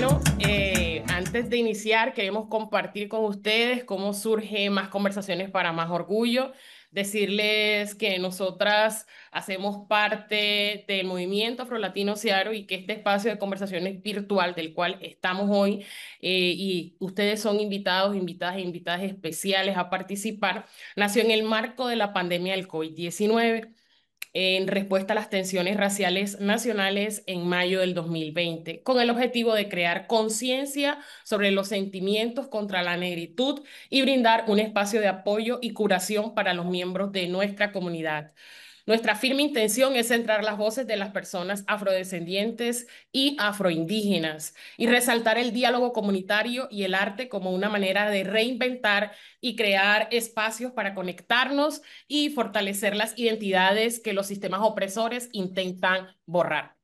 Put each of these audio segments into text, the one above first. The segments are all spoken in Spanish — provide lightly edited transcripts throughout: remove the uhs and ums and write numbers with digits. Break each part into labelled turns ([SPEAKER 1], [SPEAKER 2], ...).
[SPEAKER 1] Bueno, antes de iniciar, queremos compartir con ustedes cómo surge Más Conversaciones para Más Orgullo. Decirles que nosotras hacemos parte del movimiento Afrolatino Searo y que este espacio de conversaciones virtual del cual estamos hoy y ustedes son invitados, invitadas e invitadas especiales a participar, nació en el marco de la pandemia del COVID-19 en respuesta a las tensiones raciales nacionales en mayo del 2020, con el objetivo de crear conciencia sobre los sentimientos contra la negritud y brindar un espacio de apoyo y curación para los miembros de nuestra comunidad. Nuestra firme intención es centrar las voces de las personas afrodescendientes y afroindígenas y resaltar el diálogo comunitario y el arte como una manera de reinventar y crear espacios para conectarnos y fortalecer las identidades que los sistemas opresores intentan borrar.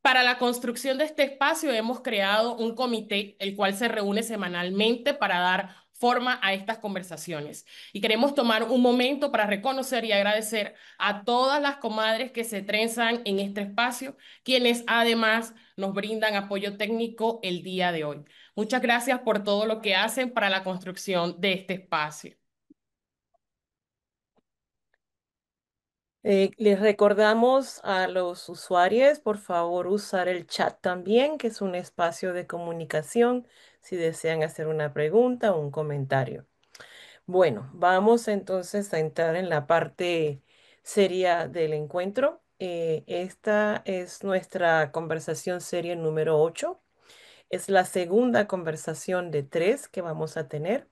[SPEAKER 1] Para la construcción de este espacio hemos creado un comité, el cual se reúne semanalmente para dar forma a estas conversaciones. Y queremos tomar un momento para reconocer y agradecer a todas las comadres que se trenzan en este espacio, quienes además nos brindan apoyo técnico el día de hoy. Muchas gracias por todo lo que hacen para la construcción de este espacio.
[SPEAKER 2] Les recordamos a los usuarios, por favor, usar el chat también, que es un espacio de comunicación, si desean hacer una pregunta o un comentario. Bueno, vamos entonces a entrar en la parte seria del encuentro. Esta es nuestra conversación seria número 8. Es la segunda conversación de tres que vamos a tener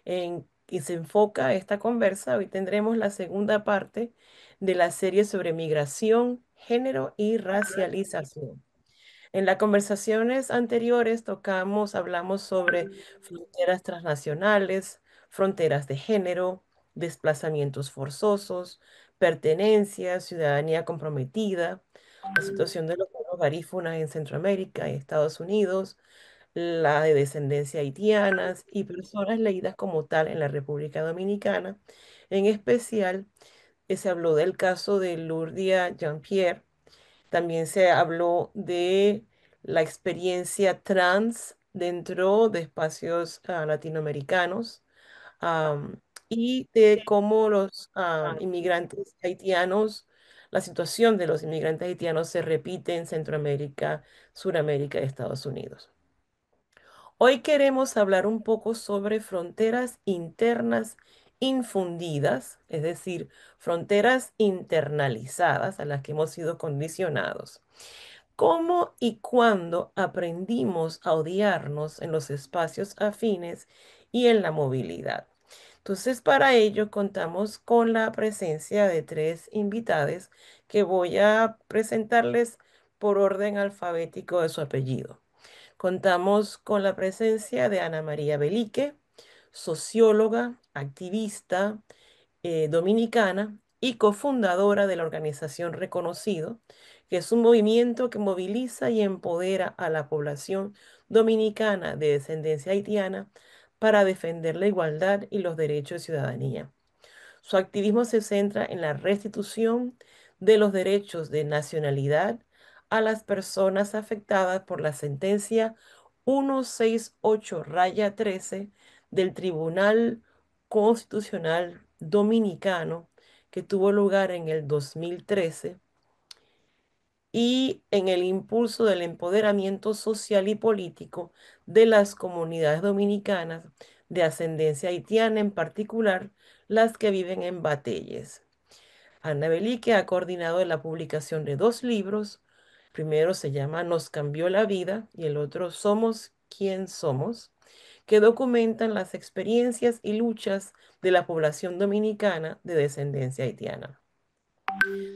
[SPEAKER 2] y se enfoca esta conversa. Hoy tendremos la segunda parte de la serie sobre migración, género y racialización. En las conversaciones anteriores hablamos sobre fronteras transnacionales, fronteras de género, desplazamientos forzosos, pertenencia, ciudadanía comprometida, la situación de los pueblos garífunas en Centroamérica y Estados Unidos, la de descendencia haitianas y personas leídas como tal en la República Dominicana. En especial, se habló del caso de Lourdes Jean-Pierre. También se habló de la experiencia trans dentro de espacios latinoamericanos, am, y de cómo los inmigrantes haitianos, la situación de los inmigrantes haitianos se repite en Centroamérica, Suramérica y Estados Unidos. Hoy queremos hablar un poco sobre fronteras internas infundidas, es decir, fronteras internalizadas a las que hemos sido condicionados. ¿Cómo y cuándo aprendimos a odiarnos en los espacios afines y en la movilidad? Entonces, para ello contamos con la presencia de tres invitadas que voy a presentarles por orden alfabético de su apellido. Contamos con la presencia de Ana María Belique, socióloga, activista dominicana y cofundadora de la organización Reconocido, que es un movimiento que moviliza y empodera a la población dominicana de descendencia haitiana para defender la igualdad y los derechos de ciudadanía. Su activismo se centra en la restitución de los derechos de nacionalidad a las personas afectadas por la sentencia 168-13 del Tribunal Constitucional Dominicano, que tuvo lugar en el 2013, y en el impulso del empoderamiento social y político de las comunidades dominicanas de ascendencia haitiana, en particular las que viven en Batelles. Ana Belique ha coordinado la publicación de dos libros. Primero se llama Nos cambió la vida y el otro Somos quien somos, que documentan las experiencias y luchas de la población dominicana de descendencia haitiana.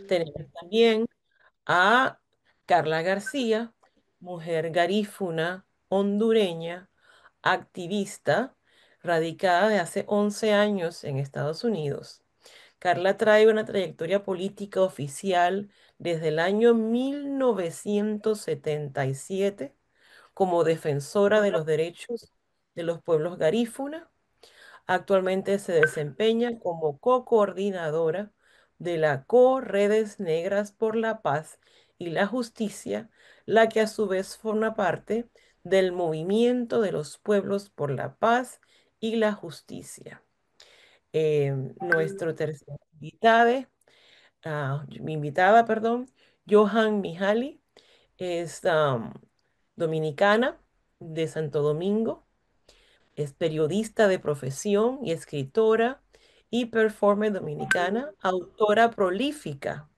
[SPEAKER 2] Tenemos también a Carla García, mujer garífuna, hondureña, activista, radicada de hace 11 años en Estados Unidos. Carla trae una trayectoria política oficial desde el año 1977 como defensora de los derechos de los pueblos garífuna. Actualmente se desempeña como co-coordinadora de la Co-Redes Negras por la Paz y la Justicia, la que a su vez forma parte del movimiento de los pueblos por la paz y la justicia. Nuestro tercer mi invitada, perdón, Johan Mijali, es dominicana de Santo Domingo. Es periodista de profesión y escritora y performer dominicana, autora prolífica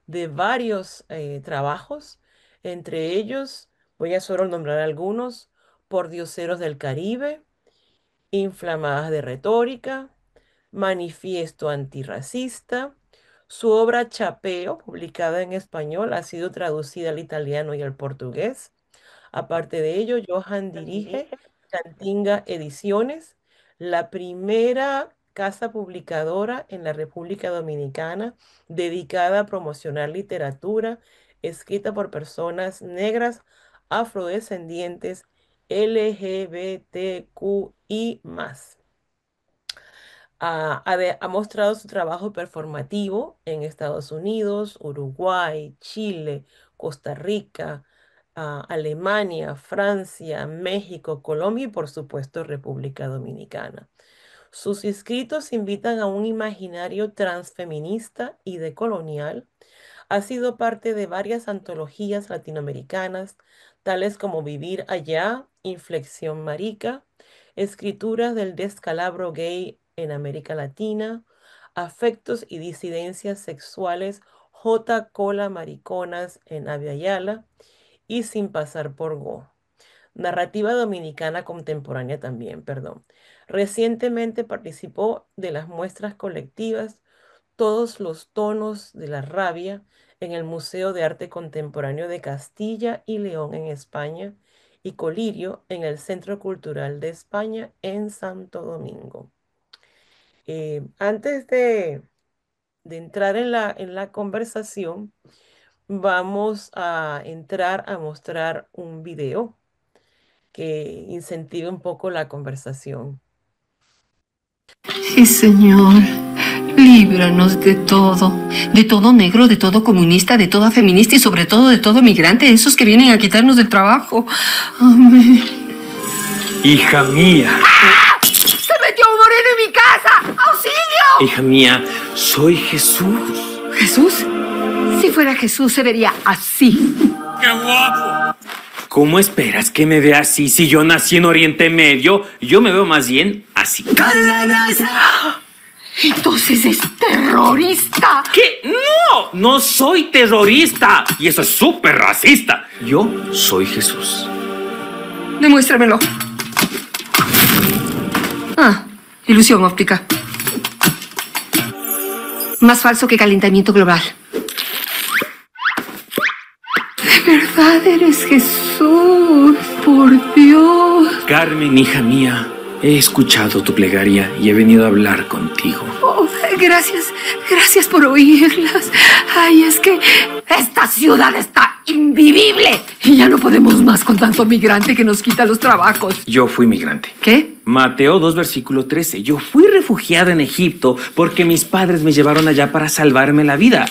[SPEAKER 2] de varios trabajos, entre ellos, voy a solo nombrar algunos: Por Dioseros del Caribe, Inflamadas de Retórica, Manifiesto Antirracista. Su obra Chapeo, publicada en español, ha sido traducida al italiano y al portugués. Aparte de ello, Johan dirige Cantinga Ediciones, la primera casa publicadora en la República Dominicana dedicada a promocionar literatura escrita por personas negras, afrodescendientes, LGBTQI más. Ha mostrado su trabajo performativo en Estados Unidos, Uruguay, Chile, Costa Rica, Alemania, Francia, México, Colombia y por supuesto República Dominicana. Sus escritos invitan a un imaginario transfeminista y decolonial. Ha sido parte de varias antologías latinoamericanas, tales como Vivir Allá, Inflexión Marica, Escrituras del Descalabro Gay en América Latina, Afectos y Disidencias Sexuales, J. Cola Mariconas en Avia Yala y Sin Pasar por Go. Narrativa dominicana contemporánea también, perdón. Recientemente participó de las muestras colectivas Todos los tonos de la rabia en el Museo de Arte Contemporáneo de Castilla y León en España y Colirio en el Centro Cultural de España en Santo Domingo. Antes de entrar en la conversación, vamos a entrar a mostrar un video que incentive un poco la conversación.
[SPEAKER 3] Sí, Señor, líbranos de todo negro, de todo comunista, de toda feminista y sobre todo de todo migrante, esos que vienen a quitarnos del trabajo. Amén.
[SPEAKER 4] Hija mía.
[SPEAKER 3] ¡Ah! ¡Se metió un moreno en mi casa! ¡Auxilio!
[SPEAKER 4] Hija mía, soy Jesús.
[SPEAKER 3] ¿Jesús? Si fuera Jesús se vería así.
[SPEAKER 4] ¡Qué guapo! ¿Cómo esperas que me vea así si yo nací en Oriente Medio? Yo me veo más bien así.
[SPEAKER 3] Entonces es terrorista.
[SPEAKER 4] ¿Qué? ¡No! No soy terrorista. Y eso es súper racista. Yo soy Jesús.
[SPEAKER 3] Demuéstramelo. Ilusión óptica. Más falso que calentamiento global. De verdad eres Jesús, por Dios.
[SPEAKER 4] Carmen, hija mía, he escuchado tu plegaria y he venido a hablar contigo.
[SPEAKER 3] Oh, gracias por oírlas. Ay, es que esta ciudad está invivible y ya no podemos más con tanto migrante que nos quita los trabajos.
[SPEAKER 4] Yo fui migrante.
[SPEAKER 3] ¿Qué?
[SPEAKER 4] Mateo 2, versículo 13. Yo fui refugiada en Egipto porque mis padres me llevaron allá para salvarme la vida.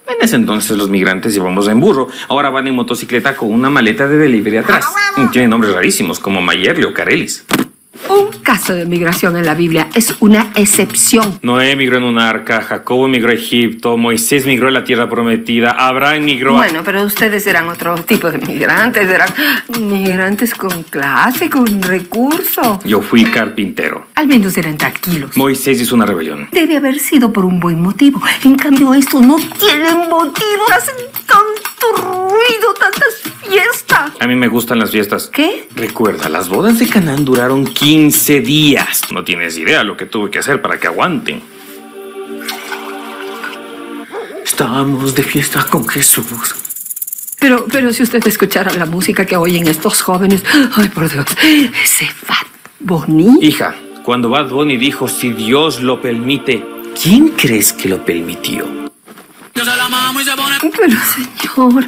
[SPEAKER 4] En ese entonces los migrantes íbamos en burro. Ahora van en motocicleta con una maleta de delivery atrás. Tienen nombres rarísimos como Mayerle o Carelis.
[SPEAKER 3] Un caso de migración en la Biblia es una excepción.
[SPEAKER 4] Noé migró en un arca, Jacobo migró a Egipto, Moisés migró a la tierra prometida, Abraham migró a...
[SPEAKER 3] Bueno, pero ustedes eran otro tipo de migrantes. Eran migrantes con clase, con recurso.
[SPEAKER 4] Yo fui carpintero.
[SPEAKER 3] Al menos eran tranquilos.
[SPEAKER 4] Moisés hizo una rebelión.
[SPEAKER 3] Debe haber sido por un buen motivo. En cambio, estos no tienen motivo. Hacen tanto ruido, tantas fiestas.
[SPEAKER 4] A mí me gustan las fiestas.
[SPEAKER 3] ¿Qué?
[SPEAKER 4] Recuerda, las bodas de Canaán duraron 15 días. No tienes idea lo que tuve que hacer para que aguanten. Estábamos de fiesta con Jesús.
[SPEAKER 3] Pero si usted escuchara la música que oyen estos jóvenes... Ay, por Dios, ese Bad Bunny.
[SPEAKER 4] Hija, cuando Bad Bunny dijo si Dios lo permite, ¿quién crees que lo permitió?
[SPEAKER 3] Pero señor,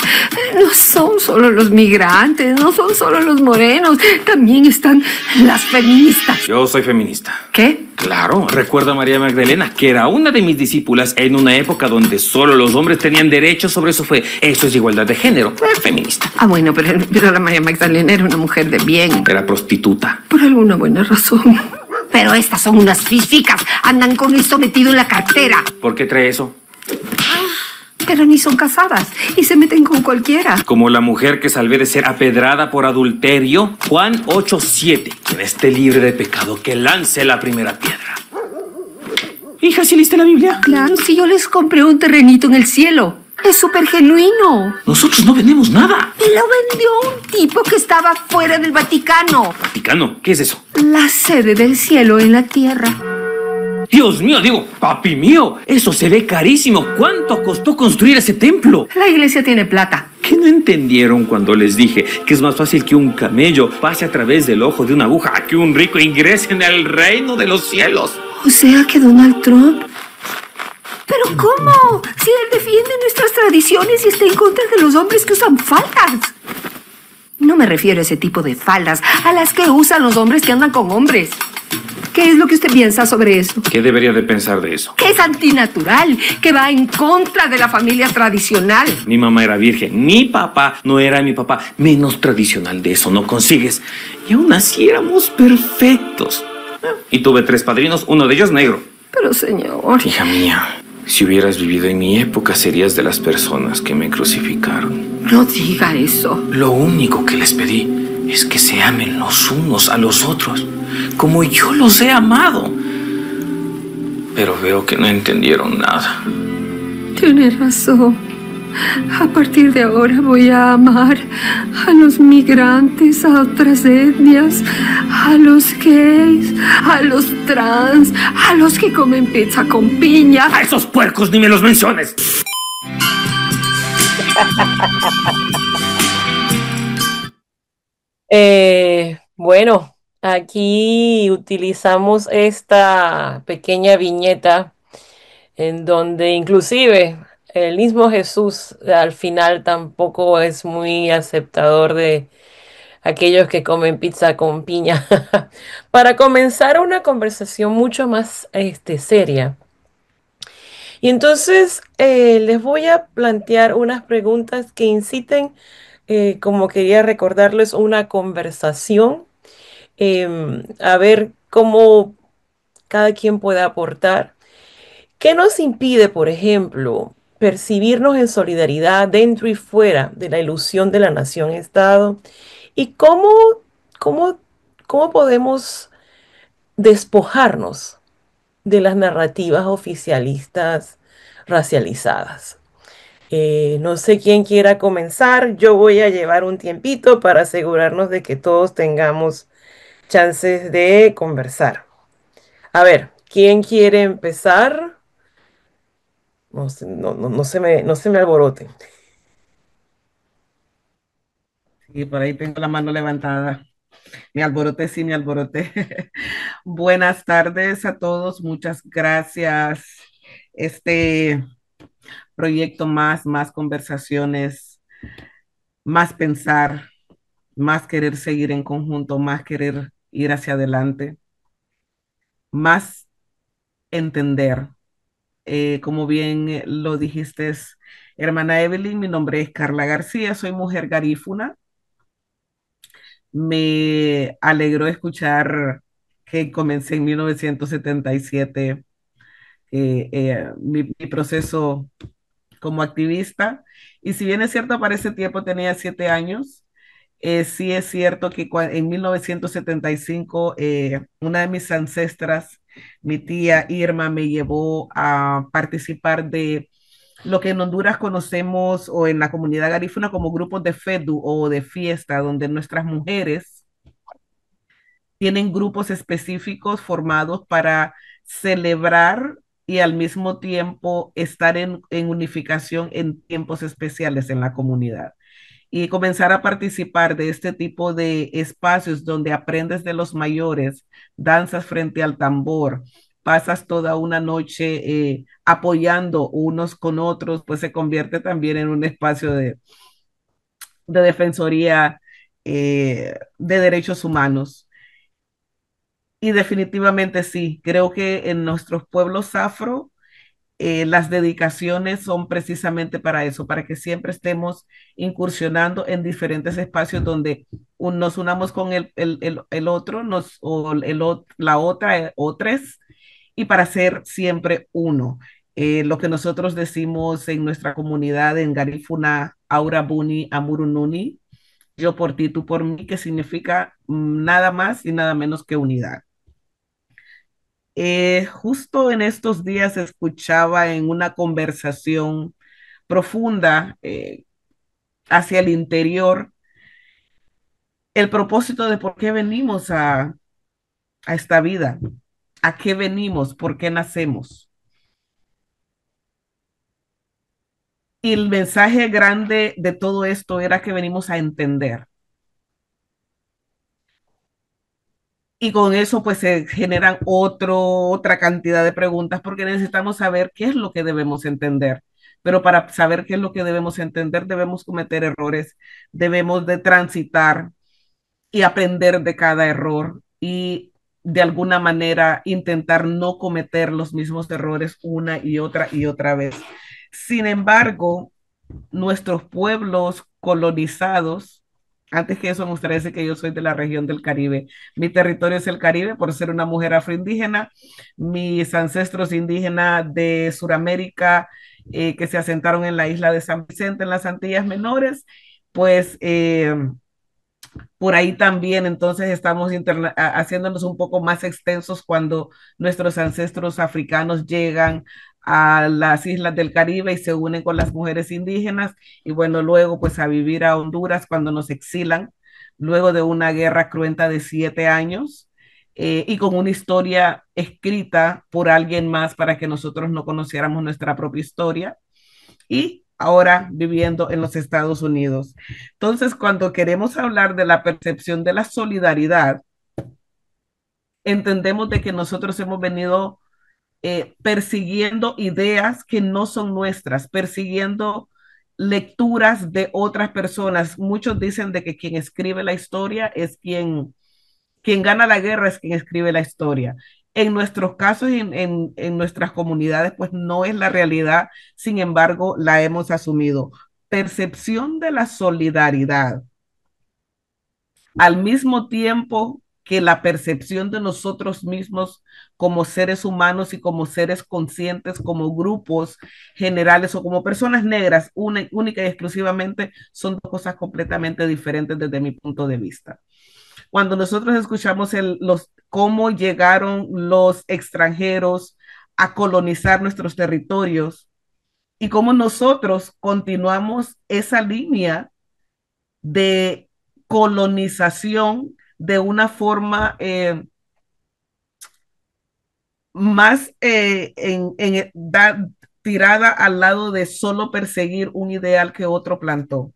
[SPEAKER 3] no son solo los migrantes, no son solo los morenos, también están las feministas.
[SPEAKER 4] Yo soy feminista.
[SPEAKER 3] ¿Qué?
[SPEAKER 4] Claro, recuerdo a María Magdalena, que era una de mis discípulas en una época donde solo los hombres tenían derechos sobre su fe. Eso es igualdad de género. Fue feminista.
[SPEAKER 3] Ah, bueno, pero la María Magdalena era una mujer de bien.
[SPEAKER 4] Era prostituta.
[SPEAKER 3] Por alguna buena razón. Pero estas son unas físicas. Andan con esto metido en la cartera.
[SPEAKER 4] ¿Por qué trae eso?
[SPEAKER 3] Pero ni son casadas y se meten con cualquiera.
[SPEAKER 4] Como la mujer que salvé de ser apedrada por adulterio. Juan 8:7. Quien esté libre de pecado, que lance la primera piedra. Hija, ¿sí leíste la Biblia?
[SPEAKER 3] Claro, si yo les compré un terrenito en el cielo. Es súper genuino.
[SPEAKER 4] Nosotros no vendemos nada.
[SPEAKER 3] Me lo vendió un tipo que estaba fuera del Vaticano.
[SPEAKER 4] ¿Vaticano? ¿Qué es eso?
[SPEAKER 3] La sede del cielo en la tierra.
[SPEAKER 4] Dios mío, digo, papi mío, eso se ve carísimo. ¿Cuánto costó construir ese templo?
[SPEAKER 3] La iglesia tiene plata.
[SPEAKER 4] ¿Qué no entendieron cuando les dije que es más fácil que un camello pase a través del ojo de una aguja a que un rico ingrese en el reino de los cielos?
[SPEAKER 3] O sea que Donald Trump... ¿Pero cómo? Si él defiende nuestras tradiciones y está en contra de los hombres que usan faldas. No me refiero a ese tipo de faldas, a las que usan los hombres que andan con hombres. ¿Qué es lo que usted piensa sobre eso?
[SPEAKER 4] ¿Qué debería de pensar de eso?
[SPEAKER 3] Que es antinatural, que va en contra de la familia tradicional.
[SPEAKER 4] Mi mamá era virgen, mi papá no era mi papá. Menos tradicional de eso no consigues. Y aún así éramos perfectos. Y tuve 3 padrinos, uno de ellos negro.
[SPEAKER 3] Pero señor...
[SPEAKER 4] Hija mía, si hubieras vivido en mi época serías de las personas que me crucificaron.
[SPEAKER 3] No diga eso.
[SPEAKER 4] Lo único que les pedí es que se amen los unos a los otros, como yo los he amado. Pero veo que no entendieron nada.
[SPEAKER 3] Tiene razón. A partir de ahora voy a amar a los migrantes, a otras etnias, a los gays, a los trans, a los que comen pizza con piña.
[SPEAKER 4] ¡A esos puercos ni me los menciones!
[SPEAKER 2] Bueno, aquí utilizamos esta pequeña viñeta en donde inclusive el mismo Jesús al final tampoco es muy aceptador de aquellos que comen pizza con piña, para comenzar una conversación mucho más seria. Y entonces les voy a plantear unas preguntas que inciten, como quería recordarles, una conversación, a ver cómo cada quien puede aportar. ¿Qué nos impide, por ejemplo, percibirnos en solidaridad dentro y fuera de la ilusión de la nación-estado? ¿Y cómo, cómo podemos despojarnos de las narrativas oficialistas racializadas? No sé quién quiera comenzar. Yo voy a llevar un tiempito para asegurarnos de que todos tengamos chances de conversar. A ver, ¿quién quiere empezar? No se me alborote.
[SPEAKER 5] Y por ahí tengo la mano levantada. Me alboroté, sí, me alboroté. Buenas tardes a todos. Muchas gracias. Este proyecto más conversaciones, más pensar, más querer seguir en conjunto, más querer ir hacia adelante, más entender. Como bien lo dijiste, hermana Evelyn, mi nombre es Carla García, soy mujer garífuna. Me alegró escuchar que comencé en 1977 mi proceso como activista. Y si bien es cierto, para ese tiempo tenía 7 años, sí es cierto que en 1975 una de mis ancestras, mi tía Irma, me llevó a participar de lo que en Honduras conocemos o en la comunidad garífuna como grupos de FEDU o de fiesta, donde nuestras mujeres tienen grupos específicos formados para celebrar y al mismo tiempo estar en unificación en tiempos especiales en la comunidad. Y comenzar a participar de este tipo de espacios donde aprendes de los mayores, danzas frente al tambor, pasas toda una noche apoyando unos con otros, pues se convierte también en un espacio de defensoría de derechos humanos. Y definitivamente sí, creo que en nuestros pueblos afro, las dedicaciones son precisamente para eso, para que siempre estemos incursionando en diferentes espacios donde nos unamos con el otro, o la otra, otros, y para ser siempre uno. Lo que nosotros decimos en nuestra comunidad en Garifuna, Aura Buni, Amurununi, yo por ti, tú por mí, que significa nada más y nada menos que unidad. Justo en estos días escuchaba en una conversación profunda hacia el interior el propósito de por qué venimos a esta vida, a qué venimos, por qué nacemos. Y el mensaje grande de todo esto era que venimos a entender. Y con eso pues se generan otra cantidad de preguntas porque necesitamos saber qué es lo que debemos entender. Pero para saber qué es lo que debemos entender, debemos cometer errores, debemos de transitar y aprender de cada error y de alguna manera intentar no cometer los mismos errores una y otra vez. Sin embargo, nuestros pueblos colonizados, antes que eso me gustaría decir que yo soy de la región del Caribe. Mi territorio es el Caribe por ser una mujer afroindígena. Mis ancestros indígenas de Sudamérica que se asentaron en la isla de San Vicente, en las Antillas Menores, pues por ahí también entonces estamos haciéndonos un poco más extensos cuando nuestros ancestros africanos llegan a las islas del Caribe y se unen con las mujeres indígenas y bueno, luego pues a vivir a Honduras cuando nos exilan, luego de una guerra cruenta de 7 años y con una historia escrita por alguien más para que nosotros no conociéramos nuestra propia historia y ahora viviendo en los Estados Unidos. Entonces, cuando queremos hablar de la percepción de la solidaridad, entendemos de que nosotros hemos venido persiguiendo ideas que no son nuestras, persiguiendo lecturas de otras personas. Muchos dicen de que quien escribe la historia es quien gana la guerra es quien escribe la historia. En nuestros casos y en nuestras comunidades, pues no es la realidad, sin embargo, la hemos asumido. Percepción de la solidaridad, al mismo tiempo que la percepción de nosotros mismos como seres humanos y como seres conscientes, como grupos generales o como personas negras, única y exclusivamente, son dos cosas completamente diferentes desde mi punto de vista. Cuando nosotros escuchamos cómo llegaron los extranjeros a colonizar nuestros territorios y cómo nosotros continuamos esa línea de colonización de una forma más tirada al lado de solo perseguir un ideal que otro plantó.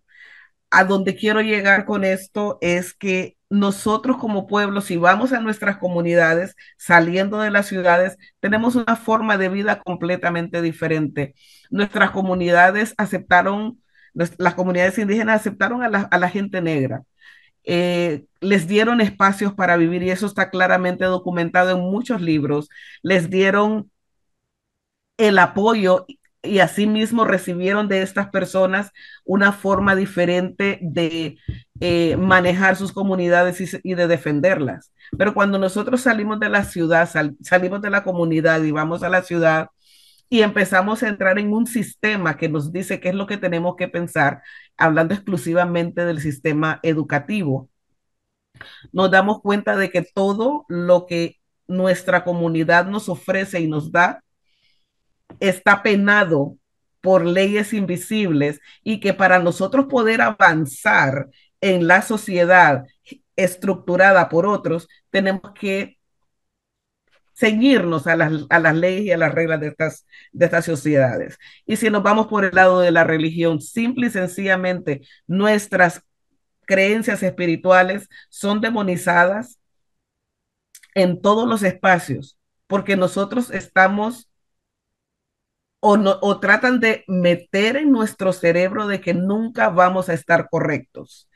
[SPEAKER 5] A donde quiero llegar con esto es que nosotros como pueblo, si vamos a nuestras comunidades, saliendo de las ciudades, tenemos una forma de vida completamente diferente. Nuestras comunidades aceptaron, las comunidades indígenas aceptaron a la gente negra. Les dieron espacios para vivir y eso está claramente documentado en muchos libros. Les dieron el apoyo y asimismo recibieron de estas personas una forma diferente de manejar sus comunidades y de defenderlas. Pero cuando nosotros salimos de la ciudad, salimos de la comunidad y vamos a la ciudad y empezamos a entrar en un sistema que nos dice qué es lo que tenemos que pensar, hablando exclusivamente del sistema educativo, nos damos cuenta de que todo lo que nuestra comunidad nos ofrece y nos da está penado por leyes invisibles y que para nosotros poder avanzar en la sociedad estructurada por otros, tenemos que ceñirnos a las leyes y a las reglas de estas sociedades. Y si nos vamos por el lado de la religión, simple y sencillamente nuestras creencias espirituales son demonizadas en todos los espacios porque nosotros estamos o, no, o tratan de meter en nuestro cerebro de que nunca vamos a estar correctos.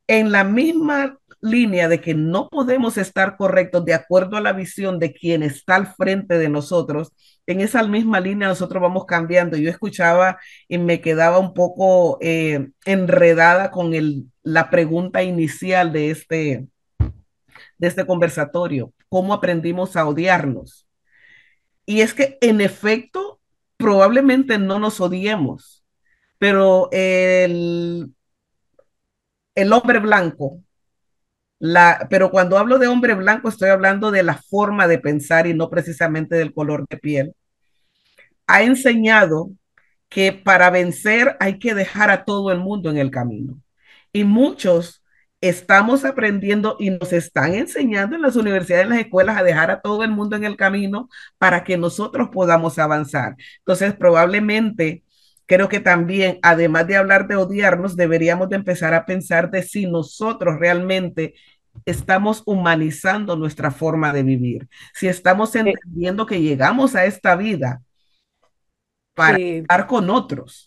[SPEAKER 5] En la misma línea de que no podemos estar correctos de acuerdo a la visión de quien está al frente de nosotros, en esa misma línea nosotros vamos cambiando. Yo escuchaba y me quedaba un poco enredada con la pregunta inicial de este conversatorio, ¿cómo aprendimos a odiarnos? Y es que en efecto, probablemente no nos odiemos, pero el hombre blanco, pero cuando hablo de hombre blanco estoy hablando de la forma de pensar y no precisamente del color de piel, ha enseñado que para vencer hay que dejar a todo el mundo en el camino. Y muchos estamos aprendiendo y nos están enseñando en las universidades, en las escuelas, a dejar a todo el mundo en el camino para que nosotros podamos avanzar. Entonces, probablemente, creo que también, además de hablar de odiarnos, deberíamos de empezar a pensar de si nosotros realmente estamos humanizando nuestra forma de vivir, si estamos
[SPEAKER 2] Eh,
[SPEAKER 5] entendiendo que llegamos a esta vida para
[SPEAKER 2] sí,
[SPEAKER 5] estar con otros.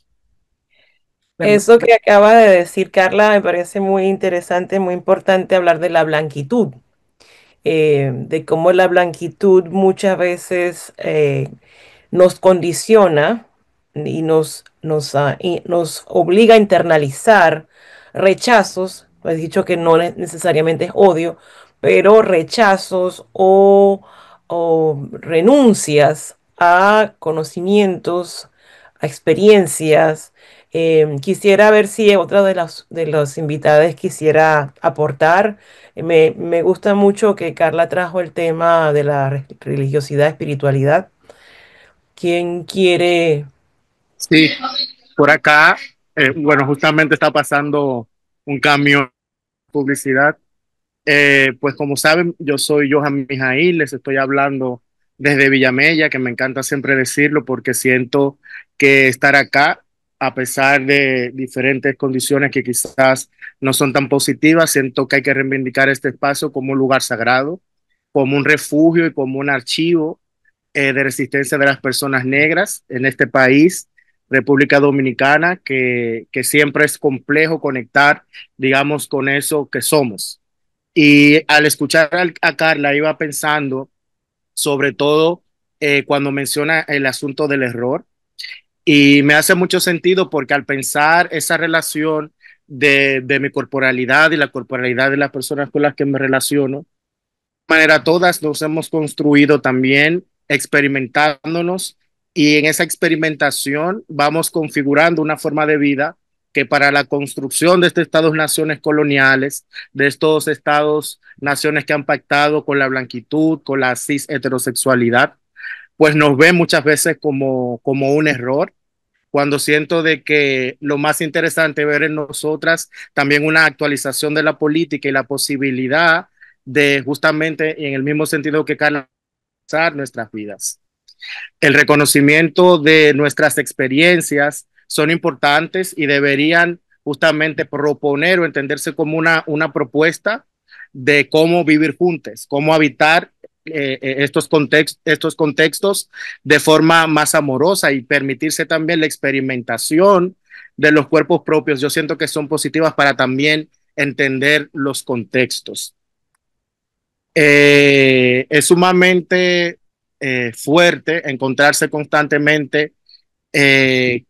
[SPEAKER 5] Perdón.
[SPEAKER 2] eso que acaba de decir Carla me parece muy interesante, muy importante hablar de la blanquitud, de cómo la blanquitud muchas veces nos condiciona y nos obliga a internalizar rechazos. He dicho que no necesariamente es odio, pero rechazos o renuncias a conocimientos, a experiencias. Quisiera ver si otra de los invitados quisiera aportar. Me gusta mucho que Carla trajo el tema de la religiosidad, espiritualidad. ¿Quién quiere?
[SPEAKER 6] Sí, por acá, bueno, justamente está pasando un cambio en publicidad. Pues como saben, yo soy Johan Mijail, les estoy hablando desde Villamella, que me encanta siempre decirlo porque siento que estar acá, a pesar de diferentes condiciones que quizás no son tan positivas, siento que hay que reivindicar este espacio como un lugar sagrado, como un refugio y como un archivo de resistencia de las personas negras en este país, República Dominicana, que siempre es complejo conectar, digamos, con eso que somos. Y al escuchar a Carla iba pensando sobre todo cuando menciona el asunto del error y me hace mucho sentido porque al pensar esa relación de mi corporalidad y la corporalidad de las personas con las que me relaciono, manera todas nos hemos construido también experimentándonos y en esa experimentación vamos configurando una forma de vida que para la construcción de estos estados-naciones coloniales, de estos estados-naciones que han pactado con la blanquitud, con la cis heterosexualidad, pues nos ve muchas veces como un error, cuando siento de que lo más interesante es ver en nosotras también una actualización de la política y la posibilidad de justamente en el mismo sentido que canalizar nuestras vidas. El reconocimiento de nuestras experiencias son importantes y deberían justamente proponer o entenderse como una propuesta de cómo vivir juntos, cómo habitar estos contextos de forma más amorosa y permitirse también la experimentación de los cuerpos propios. Yo siento que son positivas para también entender los contextos. Es sumamente fuerte encontrarse constantemente que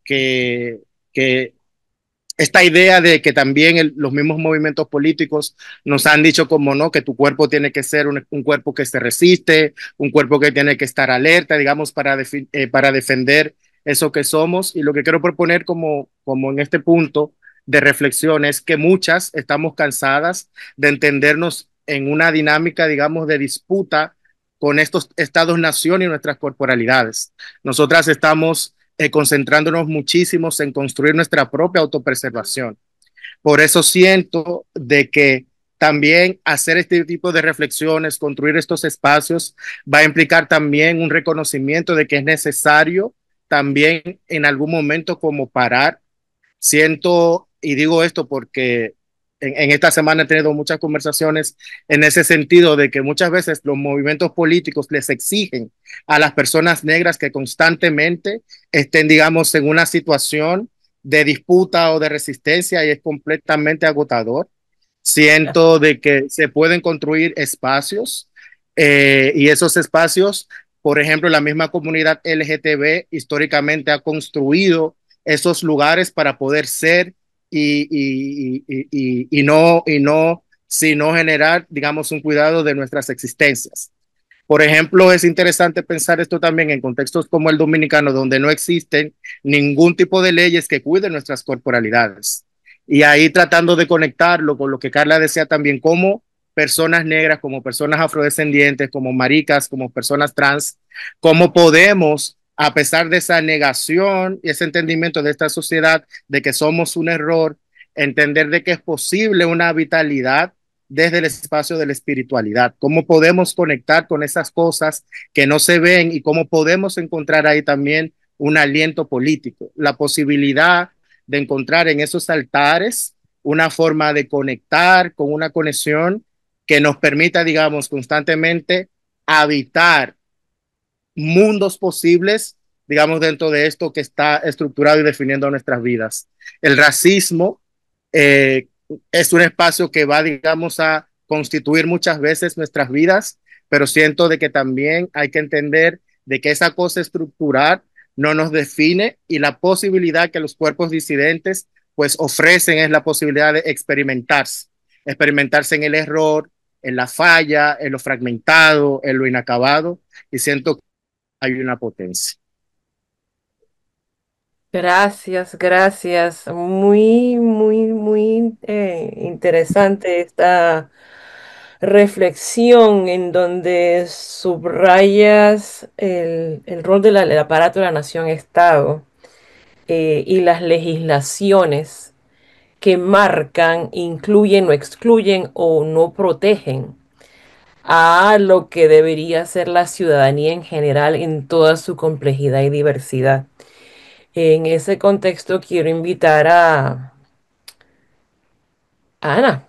[SPEAKER 6] esta idea de que también los mismos movimientos políticos nos han dicho como no, que tu cuerpo tiene que ser un cuerpo que se resiste, un cuerpo que tiene que estar alerta, digamos, para defender eso que somos. Y lo que quiero proponer como en este punto de reflexión es que muchas estamos cansadas de entendernos en una dinámica, digamos, de disputa con estos estados-nación y nuestras corporalidades. Nosotras estamos concentrándonos muchísimo en construir nuestra propia autopreservación. Por eso siento de que también hacer este tipo de reflexiones, construir estos espacios, va a implicar también un reconocimiento de que es necesario también en algún momento como parar. Siento, y digo esto porque en esta semana he tenido muchas conversaciones en ese sentido de que muchas veces los movimientos políticos les exigen a las personas negras que constantemente estén, digamos, en una situación de disputa o de resistencia y es completamente agotador. Siento de que se pueden construir espacios y esos espacios, por ejemplo, la misma comunidad LGTB históricamente ha construido esos lugares para poder ser y no, sino generar, digamos, un cuidado de nuestras existencias. Por ejemplo, es interesante pensar esto también en contextos como el dominicano, donde no existen ningún tipo de leyes que cuiden nuestras corporalidades. Y ahí tratando de conectarlo con lo que Carla decía también, como personas negras, como personas afrodescendientes, como maricas, como personas trans, cómo podemos, a pesar de esa negación y ese entendimiento de esta sociedad de que somos un error, entender de que es posible una vitalidad desde el espacio de la espiritualidad, cómo podemos conectar con esas cosas que no se ven y cómo podemos encontrar ahí también un aliento político, la posibilidad de encontrar en esos altares una forma de conectar con una conexión que nos permita, digamos, constantemente habitar mundos posibles, digamos, dentro de esto que está estructurado y definiendo nuestras vidas. El racismo eh, es un espacio que va, digamos, a constituir muchas veces nuestras vidas, pero siento de que también hay que entender de que esa cosa estructural no nos define y la posibilidad que los cuerpos disidentes pues ofrecen es la posibilidad de experimentarse en el error, en la falla, en lo fragmentado, en lo inacabado, y siento que hay una potencia.
[SPEAKER 2] Gracias, gracias. Muy, muy, muy interesante esta reflexión en donde subrayas el rol del aparato de la nación-estado y las legislaciones que marcan, incluyen o excluyen o no protegen a lo que debería ser la ciudadanía en general en toda su complejidad y diversidad. En ese contexto quiero invitar a Ana.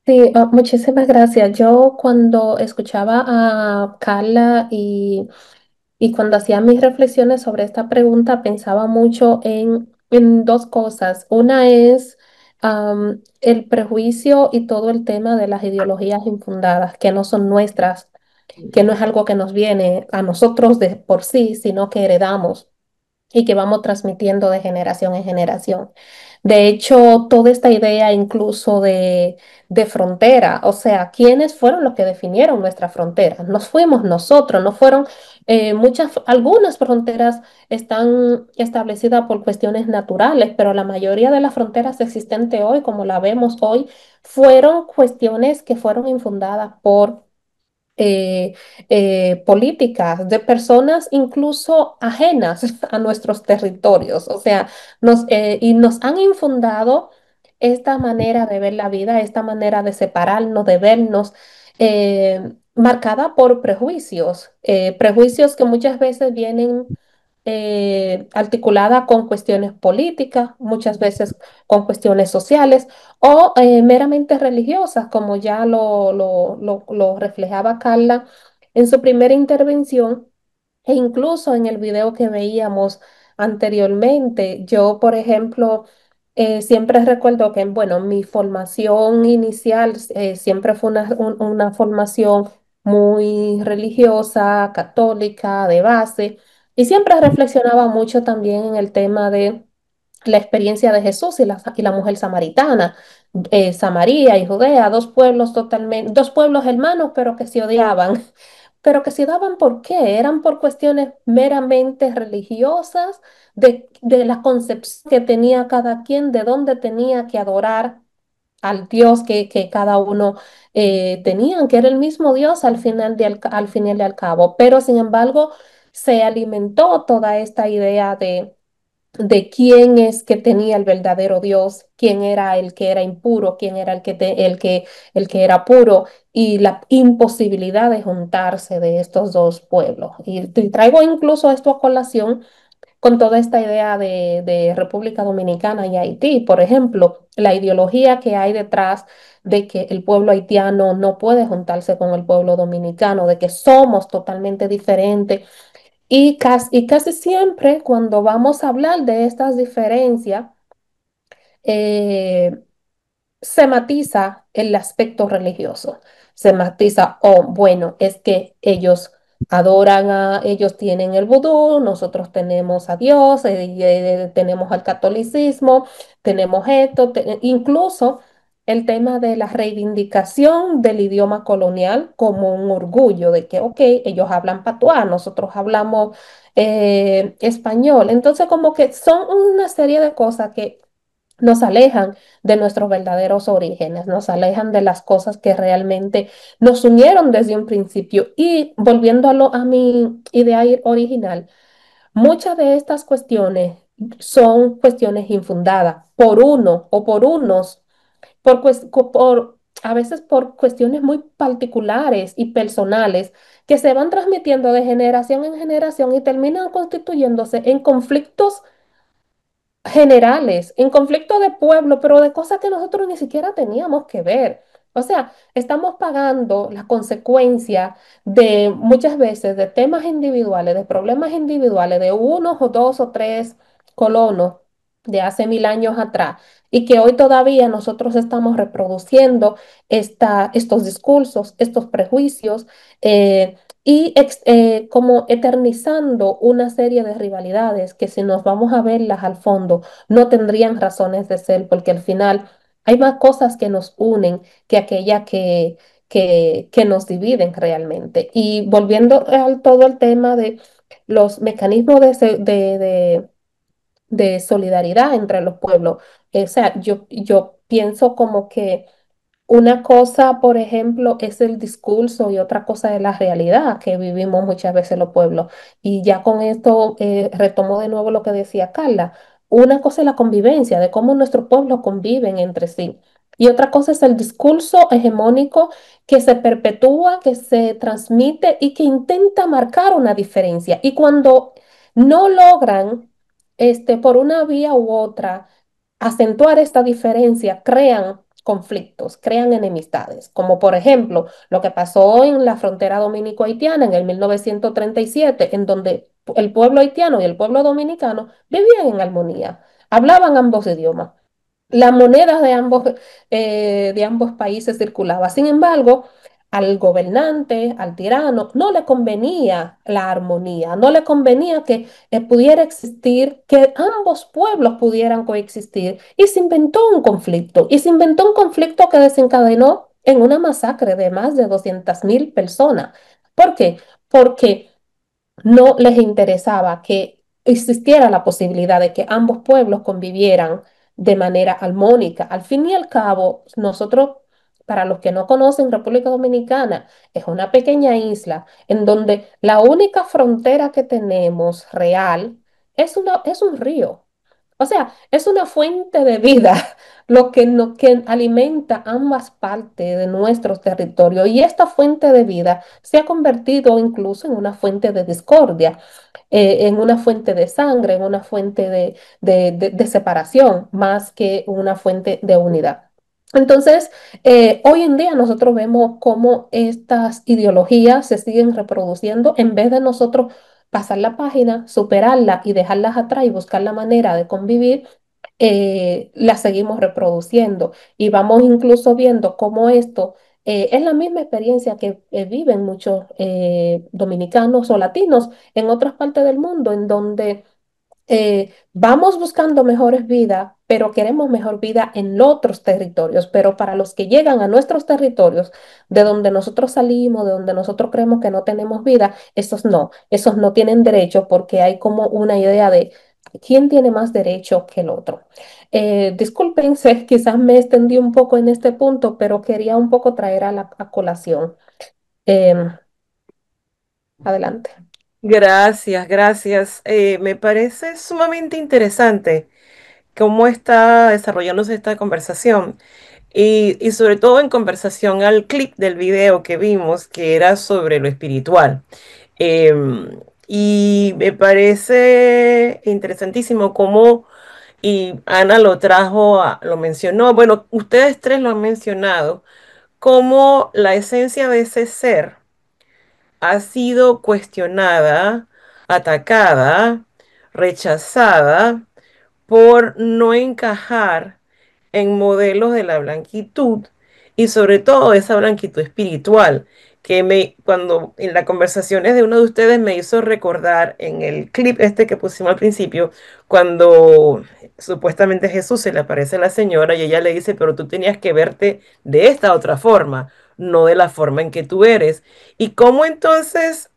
[SPEAKER 7] Sí, muchísimas gracias. Yo cuando escuchaba a Carla y cuando hacía mis reflexiones sobre esta pregunta, pensaba mucho en dos cosas. Una es el prejuicio y todo el tema de las ideologías infundadas, que no son nuestras, que no es algo que nos viene a nosotros de por sí, sino que heredamos y que vamos transmitiendo de generación en generación. De hecho, toda esta idea incluso de frontera, o sea, ¿quiénes fueron los que definieron nuestras fronteras? No fuimos nosotros, no fueron algunas fronteras están establecidas por cuestiones naturales, pero la mayoría de las fronteras existentes hoy, como la vemos hoy, fueron cuestiones que fueron infundadas por eh, políticas de personas incluso ajenas a nuestros territorios. O sea, y nos han infundado esta manera de ver la vida, esta manera de separarnos, de vernos, marcada por prejuicios, prejuicios que muchas veces vienen articulada con cuestiones políticas, muchas veces con cuestiones sociales o meramente religiosas, como ya lo reflejaba Carla en su primera intervención e incluso en el video que veíamos anteriormente. Yo, por ejemplo, siempre recuerdo que, bueno, mi formación inicial siempre fue una formación muy religiosa, católica, de base. Y siempre reflexionaba mucho también en el tema de la experiencia de Jesús y la mujer samaritana, Samaria y Judea, dos pueblos totalmente, dos pueblos hermanos, pero que se odiaban. Pero que se odiaban ¿por qué? Eran por cuestiones meramente religiosas, de la concepción que tenía cada quien, de dónde tenía que adorar al Dios que cada uno tenían, que era el mismo Dios al final y al cabo. Pero sin embargo, se alimentó toda esta idea de quién es que tenía el verdadero Dios, quién era el que era impuro, quién era el que era puro, y la imposibilidad de juntarse de estos dos pueblos. Y traigo incluso esto a colación con toda esta idea de República Dominicana y Haití. Por ejemplo, la ideología que hay detrás de que el pueblo haitiano no puede juntarse con el pueblo dominicano, de que somos totalmente diferentes. Y casi siempre cuando vamos a hablar de estas diferencias, eh, se matiza el aspecto religioso. Se matiza, oh, bueno, es que ellos tienen el vudú, nosotros tenemos a Dios, tenemos al catolicismo, tenemos esto, incluso el tema de la reivindicación del idioma colonial como un orgullo de que, ok, ellos hablan patuá, nosotros hablamos español. Entonces, como que son una serie de cosas que nos alejan de nuestros verdaderos orígenes, nos alejan de las cosas que realmente nos unieron desde un principio. Y volviendo a mi idea original, muchas de estas cuestiones son cuestiones infundadas por uno o por unos, a veces por cuestiones muy particulares y personales que se van transmitiendo de generación en generación y terminan constituyéndose en conflictos generales, en conflicto de pueblo, pero de cosas que nosotros ni siquiera teníamos que ver. O sea, estamos pagando la consecuencia de muchas veces de temas individuales, de problemas individuales de unos o dos o tres colonos de hace 1000 años atrás y que hoy todavía nosotros estamos reproduciendo estos discursos, estos prejuicios. Como eternizando una serie de rivalidades que si nos vamos a verlas al fondo no tendrían razones de ser, porque al final hay más cosas que nos unen que aquellas que nos dividen realmente. Y volviendo al todo el tema de los mecanismos de solidaridad entre los pueblos, o sea, yo pienso como que una cosa, por ejemplo, es el discurso y otra cosa es la realidad que vivimos muchas veces los pueblos. Y ya con esto retomo de nuevo lo que decía Carla. Una cosa es la convivencia, de cómo nuestros pueblos conviven entre sí. Y otra cosa es el discurso hegemónico que se perpetúa, que se transmite y que intenta marcar una diferencia. Y cuando no logran, por una vía u otra, acentuar esta diferencia, crean conflictos, crean enemistades, como por ejemplo lo que pasó en la frontera dominico-haitiana en el 1937, en donde el pueblo haitiano y el pueblo dominicano vivían en armonía, hablaban ambos idiomas. Las monedas de ambos países circulaban. Sin embargo, al gobernante, al tirano, no le convenía la armonía, no le convenía que pudiera existir, que ambos pueblos pudieran coexistir. Y se inventó un conflicto. Y se inventó un conflicto que desencadenó en una masacre de más de 200.000 personas. ¿Por qué? Porque no les interesaba que existiera la posibilidad de que ambos pueblos convivieran de manera armónica. Al fin y al cabo, nosotros, para los que no conocen, República Dominicana es una pequeña isla en donde la única frontera que tenemos real es un río. O sea, es una fuente de vida lo que, que alimenta ambas partes de nuestros territorios. Y esta fuente de vida se ha convertido incluso en una fuente de discordia, en una fuente de sangre, en una fuente de separación, más que una fuente de unidad. Entonces, hoy en día nosotros vemos cómo estas ideologías se siguen reproduciendo en vez de nosotros pasar la página, superarla y dejarlas atrás y buscar la manera de convivir, la seguimos reproduciendo y vamos incluso viendo cómo esto es la misma experiencia que viven muchos dominicanos o latinos en otras partes del mundo, en donde vamos buscando mejores vidas, pero queremos mejor vida en otros territorios. Pero para los que llegan a nuestros territorios, de donde nosotros salimos, de donde nosotros creemos que no tenemos vida, esos no tienen derecho porque hay como una idea de quién tiene más derecho que el otro. Discúlpense, quizás me extendí un poco en este punto, pero quería un poco traer a colación. Em, Adelante.
[SPEAKER 2] Gracias, gracias. Me parece sumamente interesante cómo está desarrollándose esta conversación y sobre todo en conversación al clip del video que vimos que era sobre lo espiritual. Em, Y me parece interesantísimo cómo, y Ana lo trajo, lo mencionó, bueno, ustedes tres lo han mencionado, cómo la esencia de ese ser ha sido cuestionada, atacada, rechazada por no encajar en modelos de la blanquitud y sobre todo esa blanquitud espiritual que cuando en las conversaciones de uno de ustedes me hizo recordar en el clip este que pusimos al principio, cuando supuestamente Jesús se le aparece a la señora y ella le dice, pero tú tenías que verte de esta otra forma, no de la forma en que tú eres. Y cómo entonces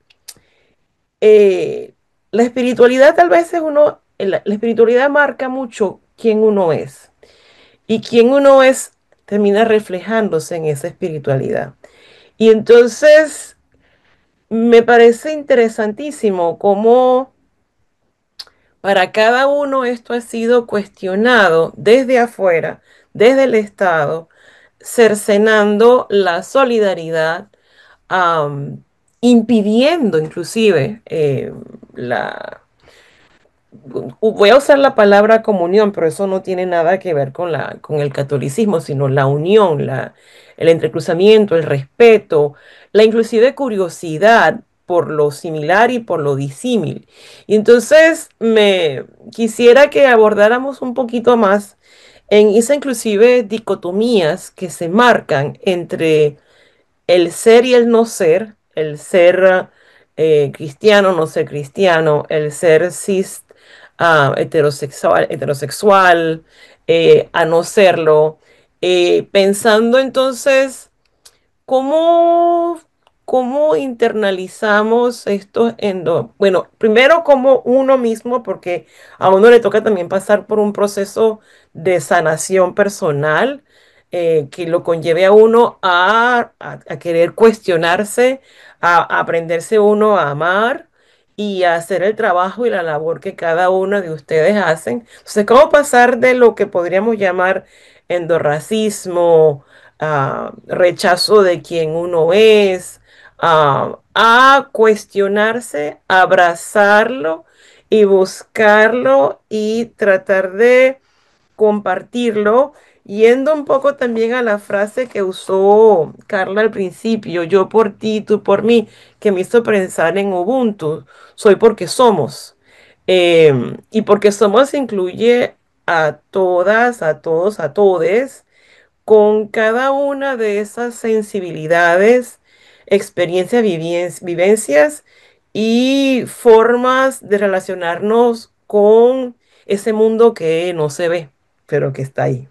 [SPEAKER 2] eh, la espiritualidad tal vez es la espiritualidad marca mucho quién uno es. Y quién uno es termina reflejándose en esa espiritualidad. Y entonces me parece interesantísimo cómo para cada uno esto ha sido cuestionado desde afuera, desde el Estado, cercenando la solidaridad, am, impidiendo inclusive voy a usar la palabra comunión, pero eso no tiene nada que ver con el catolicismo, sino la unión, el entrecruzamiento, el respeto, la inclusive curiosidad por lo similar y por lo disímil. Y entonces me quisiera que abordáramos un poquito más en esa inclusive dicotomías que se marcan entre el ser y el no ser, el ser cristiano, no ser cristiano, el ser cis, heterosexual, a no serlo, pensando entonces ¿cómo, cómo internalizamos esto bueno, primero como uno mismo, porque a uno le toca también pasar por un proceso de sanación personal que lo conlleve a uno a querer cuestionarse, a aprenderse uno a amar y a hacer el trabajo y la labor que cada uno de ustedes hacen. Entonces, ¿cómo pasar de lo que podríamos llamar endorracismo, rechazo de quien uno es, a cuestionarse, abrazarlo y buscarlo y tratar de compartirlo, yendo un poco también a la frase que usó Carla al principio, yo por ti, tú por mí, que me hizo pensar en Ubuntu, soy porque somos. Y porque somos incluye a todas, a todos, a todes con cada una de esas sensibilidades, experiencias, vivencias y formas de relacionarnos con ese mundo que no se ve, pero que está ahí.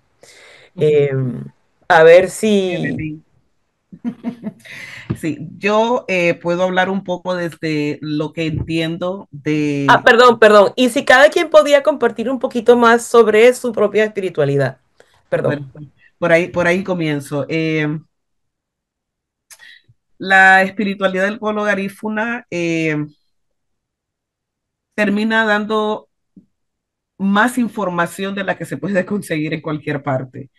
[SPEAKER 2] Em, a ver si...
[SPEAKER 5] Evelyn. Sí, yo puedo hablar un poco desde lo que entiendo
[SPEAKER 2] Ah,
[SPEAKER 5] de,
[SPEAKER 2] perdón, perdón. Y si cada quien podía compartir un poquito más sobre su propia espiritualidad. Perdón.
[SPEAKER 5] bueno, por ahí comienzo. La espiritualidad del pueblo garífuna termina dando más información de la que se puede conseguir en cualquier parte.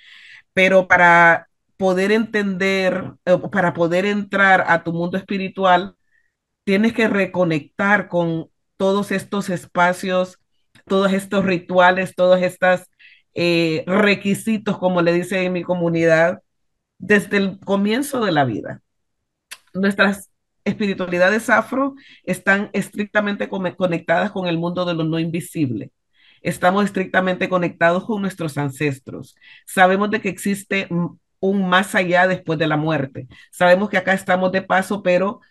[SPEAKER 5] Pero para poder entender, para poder entrar a tu mundo espiritual, tienes que reconectar con todos estos espacios, todos estos rituales, todos estos requisitos, como le dicen en mi comunidad, desde el comienzo de la vida. Nuestras espiritualidades afro están estrictamente conectadas con el mundo de lo no invisible. Estamos estrictamente conectados con nuestros ancestros. Sabemos de que existe un más allá después de la muerte. Sabemos que acá estamos de paso, pero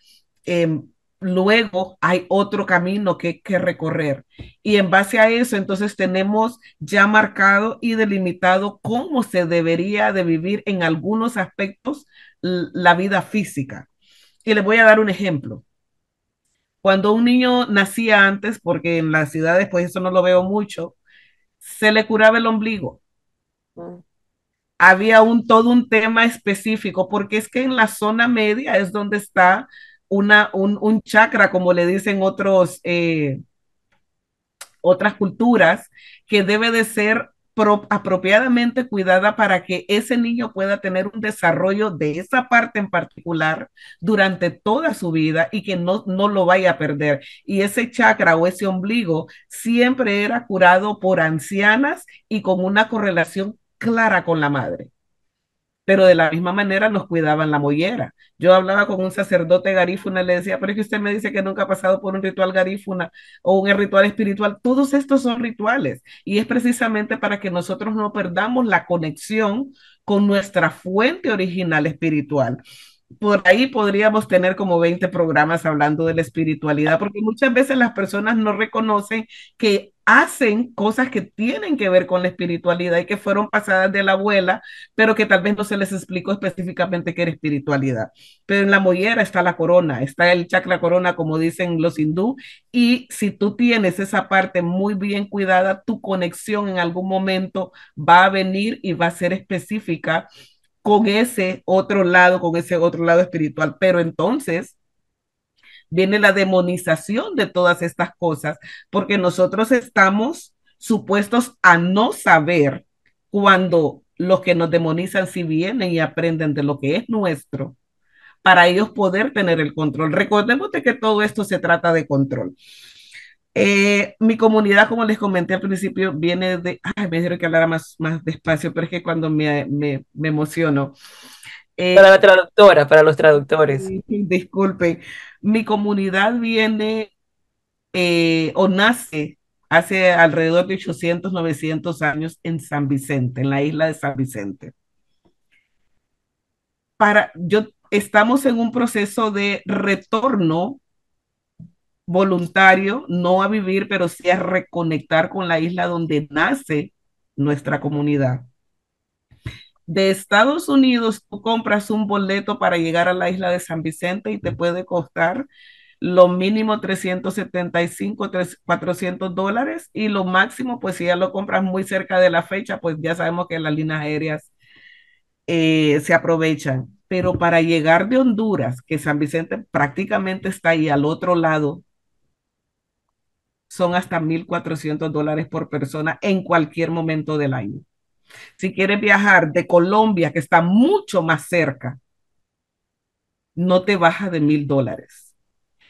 [SPEAKER 5] eh, luego hay otro camino que recorrer. Y en base a eso, entonces tenemos ya marcado y delimitado cómo se debería de vivir en algunos aspectos la vida física. Y les voy a dar un ejemplo. Cuando un niño nacía antes, porque en las ciudades pues eso no lo veo mucho, se le curaba el ombligo.
[SPEAKER 2] Mm,
[SPEAKER 5] Había todo un tema específico, porque es que en la zona media es donde está un chakra, como le dicen otras culturas, que debe de ser apropiadamente cuidada para que ese niño pueda tener un desarrollo de esa parte en particular durante toda su vida y que no lo vaya a perder. Y ese chakra o ese ombligo siempre era curado por ancianas y con una correlación clara con la madre. Pero de la misma manera nos cuidaban la mollera. Yo hablaba con un sacerdote garífuna y le decía, pero es que usted me dice que nunca ha pasado por un ritual garífuna o un ritual espiritual. Todos estos son rituales y es precisamente para que nosotros no perdamos la conexión con nuestra fuente original espiritual. Por ahí podríamos tener como 20 programas hablando de la espiritualidad, porque muchas veces las personas no reconocen que hacen cosas que tienen que ver con la espiritualidad y que fueron pasadas de la abuela, pero que tal vez no se les explicó específicamente qué era espiritualidad. Pero en la mollera está la corona, está el chakra corona, como dicen los hindú, y si tú tienes esa parte muy bien cuidada, tu conexión en algún momento va a venir y va a ser específica con ese otro lado espiritual. Pero entonces viene la demonización de todas estas cosas, porque nosotros estamos supuestos a no saber cuando los que nos demonizan si vienen y aprenden de lo que es nuestro, para ellos poder tener el control. Recordemos de que todo esto se trata de control. Mi comunidad, como les comenté al principio, viene de, ay, me dijeron que hablara más despacio, pero es que cuando me emociono.
[SPEAKER 2] Para la traductora, para los traductores.
[SPEAKER 5] Disculpen, mi comunidad viene o nace hace alrededor de 800, 900 años en San Vicente, en la isla de San Vicente. Estamos en un proceso de retorno voluntario, no a vivir, pero sí a reconectar con la isla donde nace nuestra comunidad. De Estados Unidos, tú compras un boleto para llegar a la isla de San Vicente y te puede costar lo mínimo 375, $400 y lo máximo, pues si ya lo compras muy cerca de la fecha, pues ya sabemos que las líneas aéreas se aprovechan. Pero para llegar de Honduras, que San Vicente prácticamente está ahí al otro lado, son hasta $1,400 por persona en cualquier momento del año. Si quieres viajar de Colombia, que está mucho más cerca, no te baja de $1,000.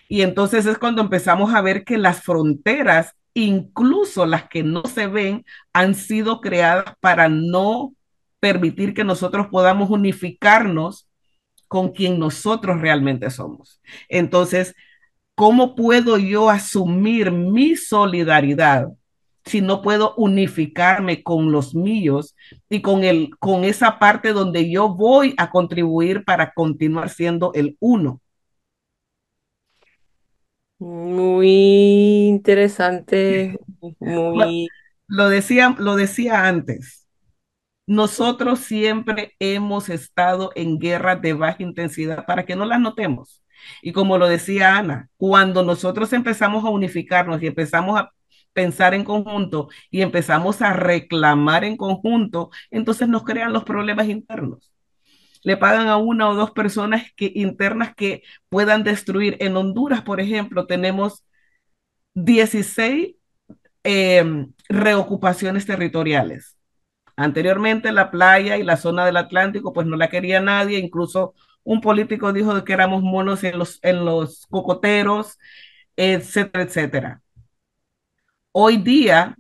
[SPEAKER 5] Y entonces es cuando empezamos a ver que las fronteras, incluso las que no se ven, han sido creadas para no permitir que nosotros podamos unificarnos con quien nosotros realmente somos. Entonces, ¿cómo puedo yo asumir mi solidaridad si no puedo unificarme con los míos y con esa parte donde yo voy a contribuir para continuar siendo el uno?
[SPEAKER 2] Muy interesante, muy...
[SPEAKER 5] Lo decía antes. Nosotros siempre hemos estado en guerras de baja intensidad para que no las notemos. Y como lo decía Ana, cuando nosotros empezamos a unificarnos y empezamos a pensar en conjunto y empezamos a reclamar en conjunto, entonces nos crean los problemas internos. Le pagan a una o dos personas internas que puedan destruir. En Honduras, por ejemplo, tenemos 16 reocupaciones territoriales. Anteriormente la playa y la zona del Atlántico pues no la quería nadie, incluso un político dijo que éramos monos en los cocoteros, etcétera, etcétera. Hoy día,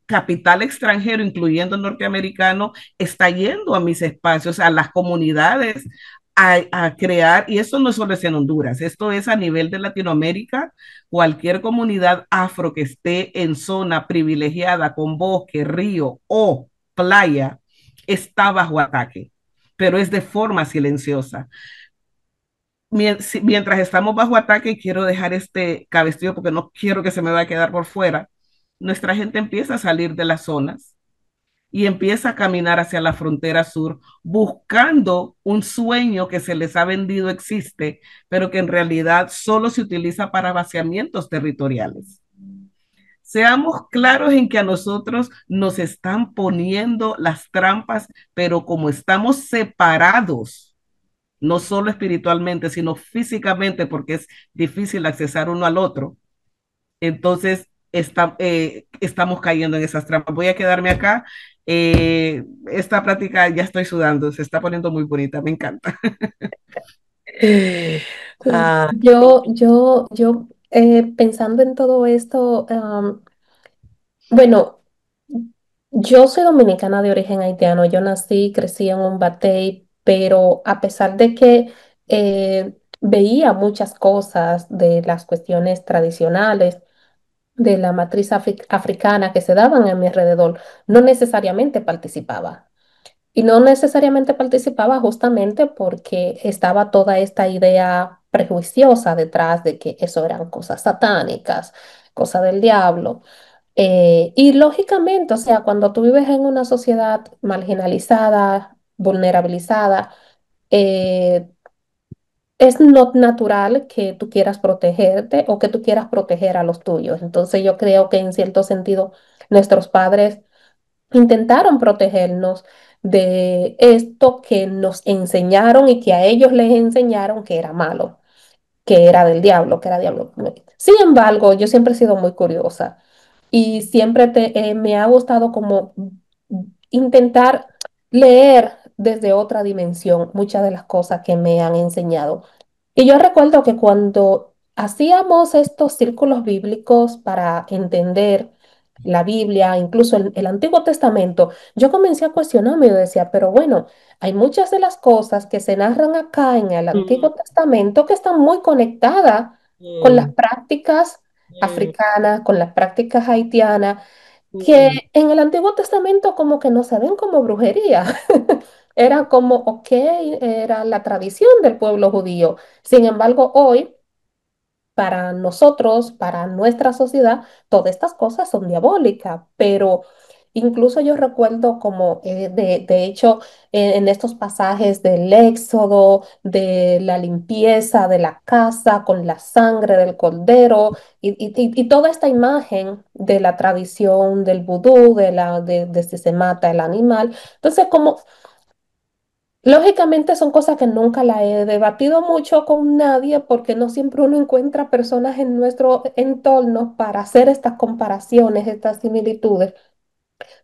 [SPEAKER 5] capital extranjero, incluyendo norteamericano, está yendo a mis espacios, a las comunidades, a crear, y eso no solo es en Honduras, esto es a nivel de Latinoamérica, cualquier comunidad afro que esté en zona privilegiada con bosque, río o playa, está bajo ataque, pero es de forma silenciosa. Mientras estamos bajo ataque, y quiero dejar este cabestillo porque no quiero que se me vaya a quedar por fuera, nuestra gente empieza a salir de las zonas y empieza a caminar hacia la frontera sur buscando un sueño que se les ha vendido existe, pero que en realidad solo se utiliza para vaciamientos territoriales. Seamos claros en que a nosotros nos están poniendo las trampas, pero como estamos separados, no solo espiritualmente, sino físicamente, porque es difícil accesar uno al otro, entonces estamos cayendo en esas trampas. Voy a quedarme acá. Esta plática ya estoy sudando, se está poniendo muy bonita, me encanta.
[SPEAKER 7] Sí,
[SPEAKER 2] Ah,
[SPEAKER 7] pensando en todo esto, bueno, yo soy dominicana de origen haitiano. Yo nací, crecí en un batey, pero a pesar de que veía muchas cosas de las cuestiones tradicionales, de la matriz africana que se daban a mi alrededor, no necesariamente participaba. Y no necesariamente participaba justamente porque estaba toda esta idea prejuiciosa detrás de que eso eran cosas satánicas, cosas del diablo. Y lógicamente, o sea, cuando tú vives en una sociedad marginalizada, vulnerabilizada, eh, es no natural que tú quieras protegerte o que tú quieras proteger a los tuyos. Entonces yo creo que en cierto sentido nuestros padres intentaron protegernos de esto que nos enseñaron y que a ellos les enseñaron que era malo, que era del diablo, que era diablo. Sin embargo, yo siempre he sido muy curiosa y siempre me ha gustado como intentar leer desde otra dimensión muchas de las cosas que me han enseñado. Y yo recuerdo que cuando hacíamos estos círculos bíblicos para entender la Biblia, incluso el Antiguo Testamento, yo comencé a cuestionarme y yo decía, pero bueno, hay muchas de las cosas que se narran acá en el
[SPEAKER 2] mm,
[SPEAKER 7] Antiguo Testamento que están muy conectadas con las
[SPEAKER 2] mm,
[SPEAKER 7] prácticas
[SPEAKER 2] mm,
[SPEAKER 7] africanas, con las prácticas haitianas, que
[SPEAKER 2] mm,
[SPEAKER 7] en el Antiguo Testamento como que no se ven como brujería. Era como, ok, era la tradición del pueblo judío. Sin embargo, hoy, para nosotros, para nuestra sociedad, todas estas cosas son diabólicas, pero incluso yo recuerdo como, de hecho, en estos pasajes del Éxodo, de la limpieza de la casa con la sangre del cordero y toda esta imagen de la tradición del vudú, de si se mata el animal. Entonces, como lógicamente son cosas que nunca la he debatido mucho con nadie porque no siempre uno encuentra personas en nuestro entorno para hacer estas comparaciones, estas similitudes,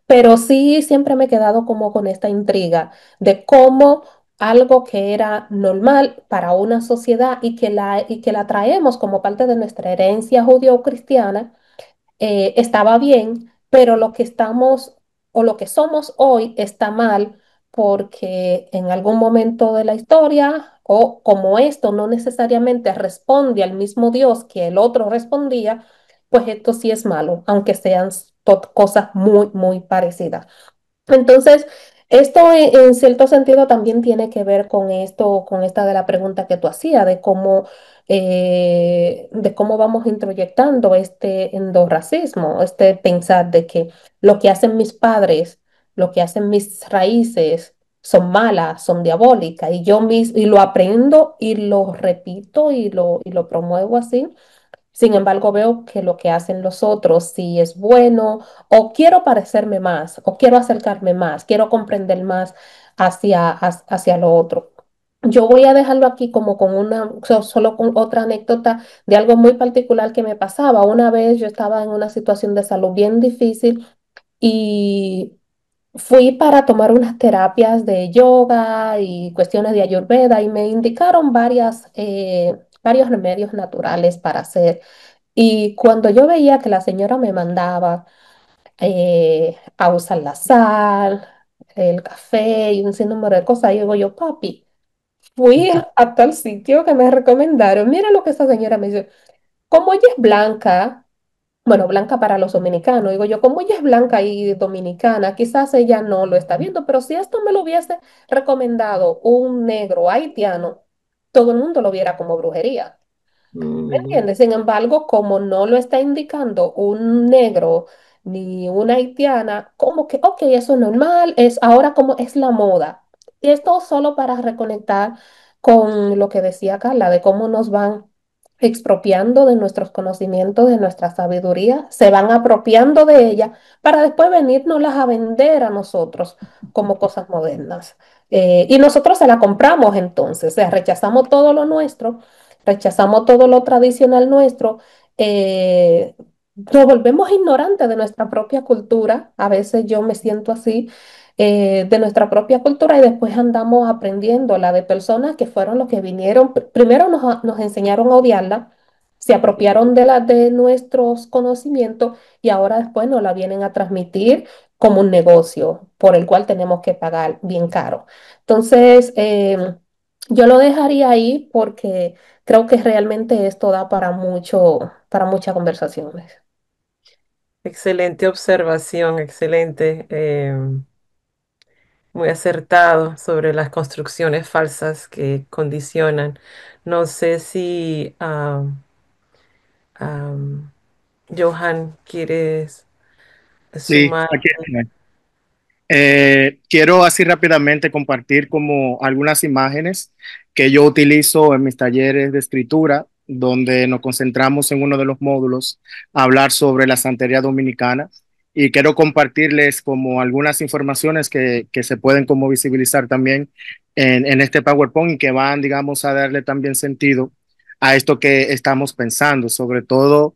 [SPEAKER 7] pero sí siempre me he quedado como con esta intriga de cómo algo que era normal para una sociedad y que la traemos como parte de nuestra herencia judío-cristiana estaba bien, pero lo que estamos o lo que somos hoy está mal porque en algún momento de la historia o como esto no necesariamente responde al mismo Dios que el otro respondía, pues esto sí es malo, aunque sean cosas muy, muy parecidas. Entonces, esto en cierto sentido también tiene que ver con esto, con esta de la pregunta que tú hacías, de cómo vamos introyectando este endorracismo, este pensar de que lo que hacen mis padres, lo que hacen mis raíces son malas, son diabólicas, y yo y lo aprendo y lo repito y lo promuevo así. Sin embargo, veo que lo que hacen los otros sí es bueno, o quiero parecerme más, o quiero acercarme más, quiero comprender más hacia lo otro. Yo voy a dejarlo aquí como con solo con otra anécdota de algo muy particular que me pasaba. Una vez yo estaba en una situación de salud bien difícil y fui para tomar unas terapias de yoga y cuestiones de Ayurveda y me indicaron varios remedios naturales para hacer. Y cuando yo veía que la señora me mandaba a usar la sal, el café y un sinnúmero de cosas, yo digo yo, papi, fui a tal sitio que me recomendaron. Mira lo que esa señora me dice. Como ella es blanca, bueno, blanca para los dominicanos, digo yo, como ella es blanca y dominicana, quizás ella no lo está viendo, pero si esto me lo hubiese recomendado un negro haitiano, todo el mundo lo viera como brujería. ¿Me
[SPEAKER 2] mm,
[SPEAKER 7] entiendes? Sin embargo, como no lo está indicando un negro ni una haitiana, como que, ok, eso es normal, es ahora como es la moda. Y esto solo para reconectar con lo que decía Carla, de cómo nos van expropiando de nuestros conocimientos, de nuestra sabiduría, se van apropiando de ella para después venirnoslas a vender a nosotros como cosas modernas. Y nosotros se la compramos entonces, o sea, rechazamos todo lo nuestro, rechazamos todo lo tradicional nuestro, eh, nos volvemos ignorantes de nuestra propia cultura. A veces yo me siento así, de nuestra propia cultura y después andamos aprendiendo la de personas que fueron los que vinieron, primero nos enseñaron a odiarla, se apropiaron de nuestros conocimientos y ahora después nos la vienen a transmitir como un negocio por el cual tenemos que pagar bien caro. Entonces, yo lo dejaría ahí porque creo que realmente esto da para mucho, para muchas conversaciones.
[SPEAKER 2] Excelente observación, excelente, muy acertado sobre las construcciones falsas que condicionan. No sé si am, Johan, ¿quieres
[SPEAKER 6] Sí,
[SPEAKER 2] sumar?
[SPEAKER 6] aquí está. Quiero así rápidamente compartir como algunas imágenes que yo utilizo en mis talleres de escritura, donde nos concentramos en uno de los módulos a hablar sobre la santería dominicana. Y quiero compartirles como algunas informaciones que se pueden como visibilizar también en este PowerPoint y que van, digamos, a darle también sentido a esto que estamos pensando, sobre todo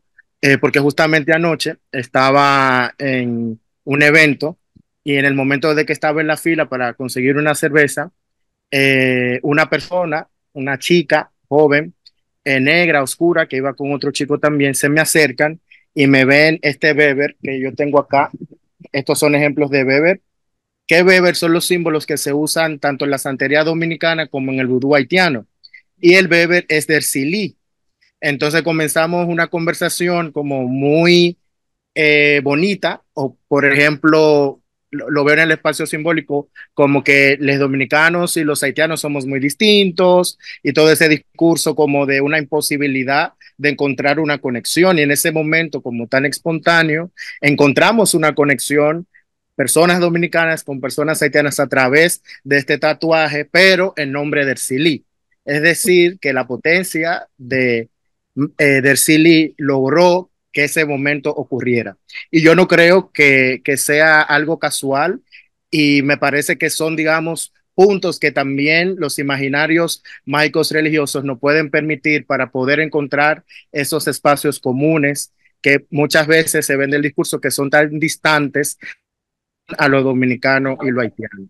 [SPEAKER 6] porque justamente anoche estaba en un evento y en el momento de que estaba en la fila para conseguir una cerveza, una persona, una chica joven, negra, oscura, que iba con otro chico también, se me acercan y me ven este beber que yo tengo acá. Estos son ejemplos de beber. ¿Qué beber son los símbolos que se usan tanto en la santería dominicana como en el vudú haitiano? Y el beber es del silí. Entonces comenzamos una conversación como muy bonita, o por ejemplo, lo veo en el espacio simbólico como que los dominicanos y los haitianos somos muy distintos y todo ese discurso como de una imposibilidad de encontrar una conexión y en ese momento como tan espontáneo encontramos una conexión, personas dominicanas con personas haitianas a través de este tatuaje, pero en nombre del Silí. Es decir, que la potencia del Silí logró que ese momento ocurriera. Y yo no creo que sea algo casual y me parece que son, digamos, puntos que también los imaginarios mágicos religiosos nos pueden permitir para poder encontrar esos espacios comunes que muchas veces se ven del discurso que son tan distantes a lo dominicano y lo haitiano.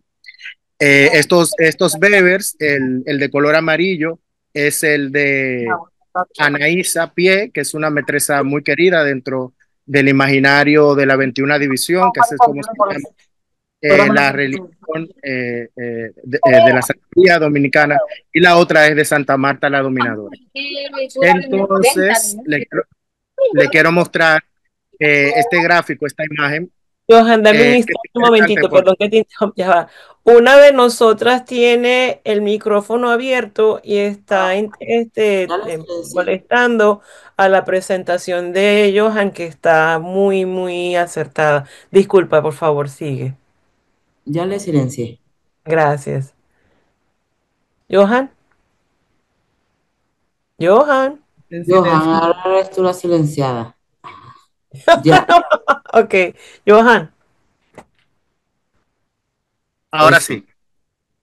[SPEAKER 6] Estos bebers, el de color amarillo, es el de Anaísa Pie, que es una metresa muy querida dentro del imaginario de la 21 División, que es como se llama la religión de la Santería Dominicana, y la otra es de Santa Marta la Dominadora. Entonces, le quiero mostrar este gráfico, esta imagen,
[SPEAKER 2] Johan, dame
[SPEAKER 6] que es
[SPEAKER 2] un
[SPEAKER 6] interesante
[SPEAKER 2] momentito,
[SPEAKER 6] porque
[SPEAKER 2] perdón que te ya va. Una de nosotras tiene el micrófono abierto y está molestando a la presentación de Johan, que está muy, muy acertada. Disculpa, por favor, sigue.
[SPEAKER 8] Ya le silencié.
[SPEAKER 2] Gracias. Johan, Johan.
[SPEAKER 5] En
[SPEAKER 8] Johan,
[SPEAKER 5] silencio.
[SPEAKER 8] ahora eres tú la silenciada. Ya,
[SPEAKER 2] Ok, Johan.
[SPEAKER 6] ahora
[SPEAKER 8] eso.
[SPEAKER 6] sí,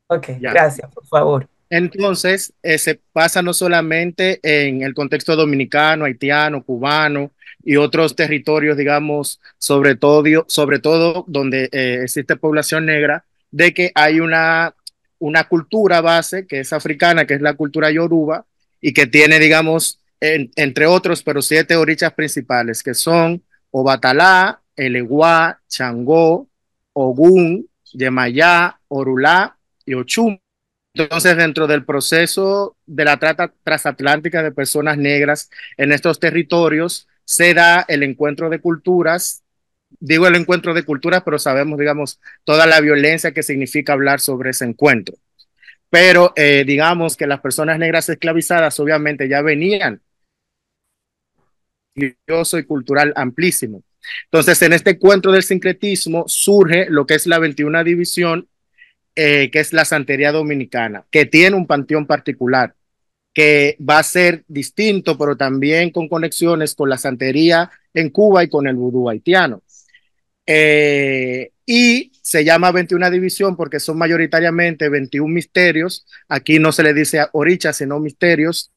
[SPEAKER 2] Ok,
[SPEAKER 6] ya.
[SPEAKER 2] gracias, por favor.
[SPEAKER 6] Entonces, se pasa no solamente en el contexto dominicano, haitiano, cubano y otros territorios, digamos, sobre todo donde existe población negra, de que hay una cultura base que es africana, que es la cultura yoruba, y que tiene, digamos, entre otros, pero siete orichas principales, que son Obatalá, Eleguá, Changó, Ogún, Yemayá, Orulá y Ochum. Entonces, dentro del proceso de la trata transatlántica de personas negras en estos territorios, se da el encuentro de culturas, digo el encuentro de culturas, pero sabemos, digamos, toda la violencia que significa hablar sobre ese encuentro. Pero digamos que las personas negras esclavizadas obviamente ya venían religioso y cultural amplísimo. Entonces, en este encuentro del sincretismo surge lo que es la 21 división, que es la santería dominicana, que tiene un panteón particular, que va a ser distinto, pero también con conexiones con la santería en Cuba y con el vudú haitiano. Y se llama 21 división porque son mayoritariamente 21 misterios. Aquí no se le dice orichas, sino misterios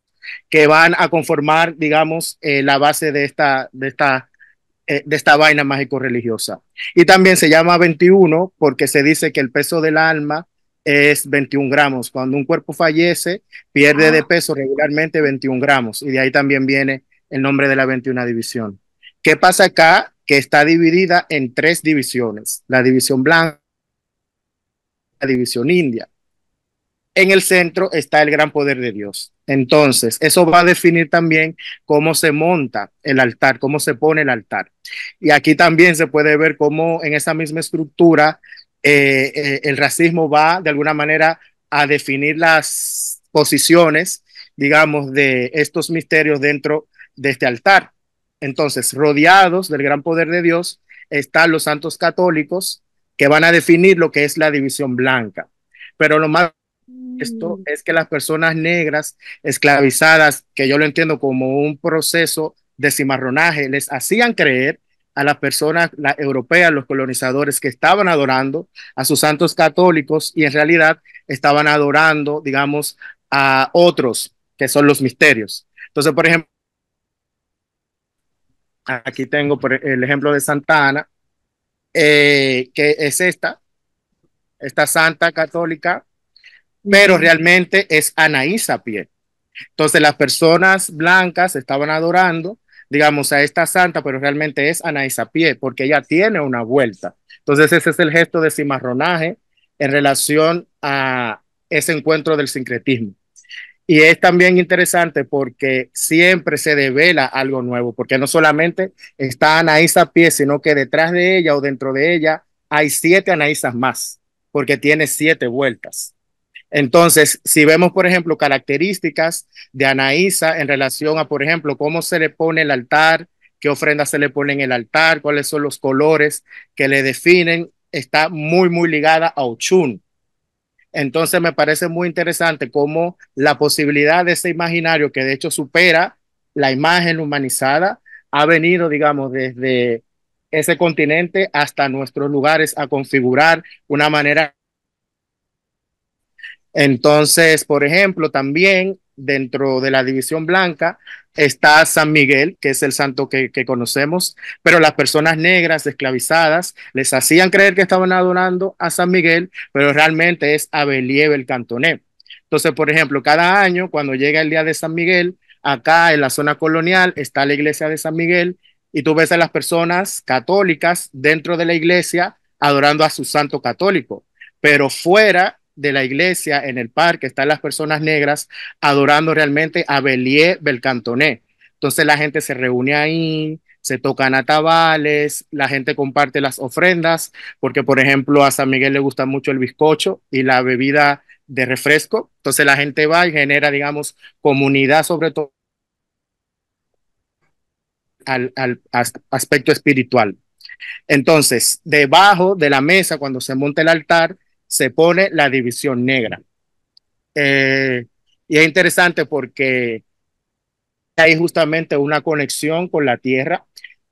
[SPEAKER 6] que van a conformar, digamos, la base de esta de esta vaina mágico-religiosa. Y también se llama 21 porque se dice que el peso del alma es 21 gramos. Cuando un cuerpo fallece, pierde de peso regularmente 21 gramos. Y de ahí también viene el nombre de la 21 división. ¿Qué pasa acá? Que está dividida en 3 divisiones. La división blanca, la división india. En el centro está el gran poder de Dios. Entonces, eso va a definir también cómo se monta el altar, cómo se pone el altar. Y aquí también se puede ver cómo en esa misma estructura el racismo va de alguna manera a definir las posiciones, digamos, de estos misterios dentro de este altar. Entonces, rodeados del gran poder de Dios, están los santos católicos que van a definir lo que es la división blanca. Pero lo más esto es que las personas negras esclavizadas, que yo lo entiendo como un proceso de cimarronaje, les hacían creer a las personas europeas, los colonizadores, que estaban adorando a sus santos católicos y en realidad estaban adorando, digamos, a otros que son los misterios. Entonces, por ejemplo, aquí tengo el ejemplo de Santa Ana, que es esta santa católica, pero realmente es Anaís a pie. Entonces las personas blancas estaban adorando, digamos, a esta santa, pero realmente es Anaís a pie, porque ella tiene una vuelta. Entonces ese es el gesto de cimarronaje en relación a ese encuentro del sincretismo. Y es también interesante porque siempre se devela algo nuevo, porque no solamente está Anaís a pie, sino que detrás de ella o dentro de ella hay 7 Anaísas más, porque tiene 7 vueltas. Entonces, si vemos, por ejemplo, características de Anaísa en relación a, por ejemplo, cómo se le pone el altar, qué ofrendas se le pone en el altar, cuáles son los colores que le definen, está muy, muy ligada a Ochun. Entonces, me parece muy interesante cómo la posibilidad de ese imaginario, que de hecho supera la imagen humanizada, ha venido, digamos, desde ese continente hasta nuestros lugares a configurar una manera. Entonces, por ejemplo, también dentro de la división blanca está San Miguel, que es el santo que conocemos, pero las personas negras esclavizadas les hacían creer que estaban adorando a San Miguel, pero realmente es a Believe el Cantoné. Entonces, por ejemplo, cada año cuando llega el día de San Miguel, acá en la zona colonial está la iglesia de San Miguel y tú ves a las personas católicas dentro de la iglesia adorando a su santo católico, pero fuera de la iglesia, en el parque, están las personas negras adorando realmente a Belie Belcantoné. Entonces la gente se reúne ahí, se tocan atabales, la gente comparte las ofrendas, porque por ejemplo a San Miguel le gusta mucho el bizcocho y la bebida de refresco. Entonces la gente va y genera, digamos, comunidad, sobre todo al aspecto espiritual. Entonces, debajo de la mesa, cuando se monta el altar, se pone la división negra. Eh, y es interesante porque hay justamente una conexión con la tierra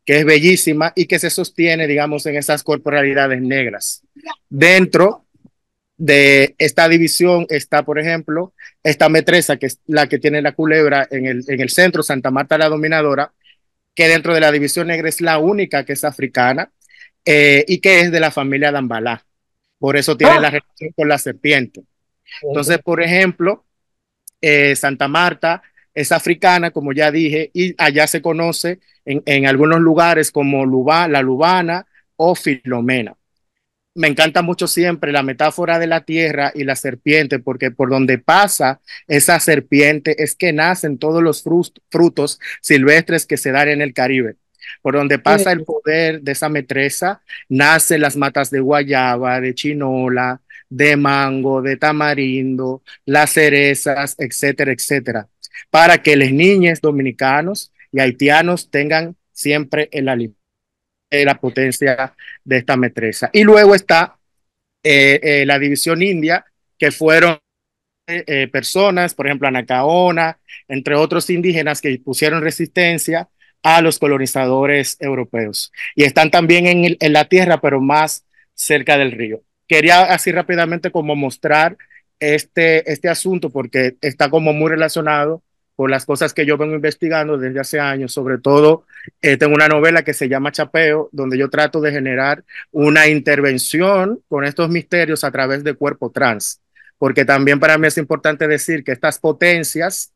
[SPEAKER 6] que es bellísima y que se sostiene, digamos, en esas corporalidades negras. Dentro de esta división está, por ejemplo, esta metresa, que es la que tiene la culebra en el centro, Santa Marta la Dominadora, que dentro de la división negra es la única que es africana y que es de la familia Dambalá. Por eso tiene la relación con la serpiente. Entonces, por ejemplo, Santa Marta es africana, como ya dije, y allá se conoce en algunos lugares como la Lubana o Filomena. Me encanta mucho siempre la metáfora de la tierra y la serpiente, porque por donde pasa esa serpiente es que nacen todos los frutos silvestres que se dan en el Caribe. Por donde pasa el poder de esa metresa, nacen las matas de guayaba, de chinola, de mango, de tamarindo, las cerezas, etcétera, etcétera, para que los niños dominicanos y haitianos tengan siempre el alimento, la potencia de esta metresa. Y luego está la división india, que fueron personas, por ejemplo, Anacaona, entre otros indígenas que pusieron resistencia a los colonizadores europeos. Y están también en la tierra, pero más cerca del río. Quería así rápidamente como mostrar este asunto porque está como muy relacionado por las cosas que yo vengo investigando desde hace años. Sobre todo, tengo una novela que se llama Chapeo, donde yo trato de generar una intervención con estos misterios a través de cuerpo trans, porque también para mí es importante decir que estas potencias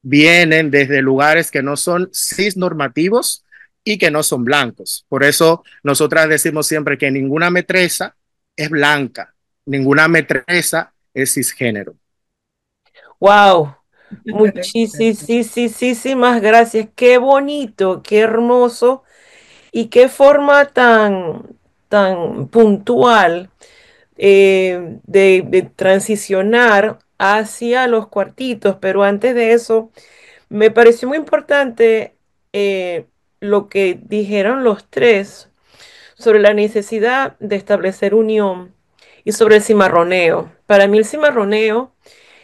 [SPEAKER 6] vienen desde lugares que no son cisnormativos y que no son blancos. Por eso nosotras decimos siempre que ninguna metresa es blanca, ninguna metresa es cisgénero.
[SPEAKER 2] Wow, muchísimas gracias. Qué bonito, qué hermoso y qué forma tan puntual de transicionar hacia los cuartitos. Pero antes de eso, me pareció muy importante lo que dijeron los tres sobre la necesidad de establecer unión y sobre el cimarroneo. Para mí el cimarroneo,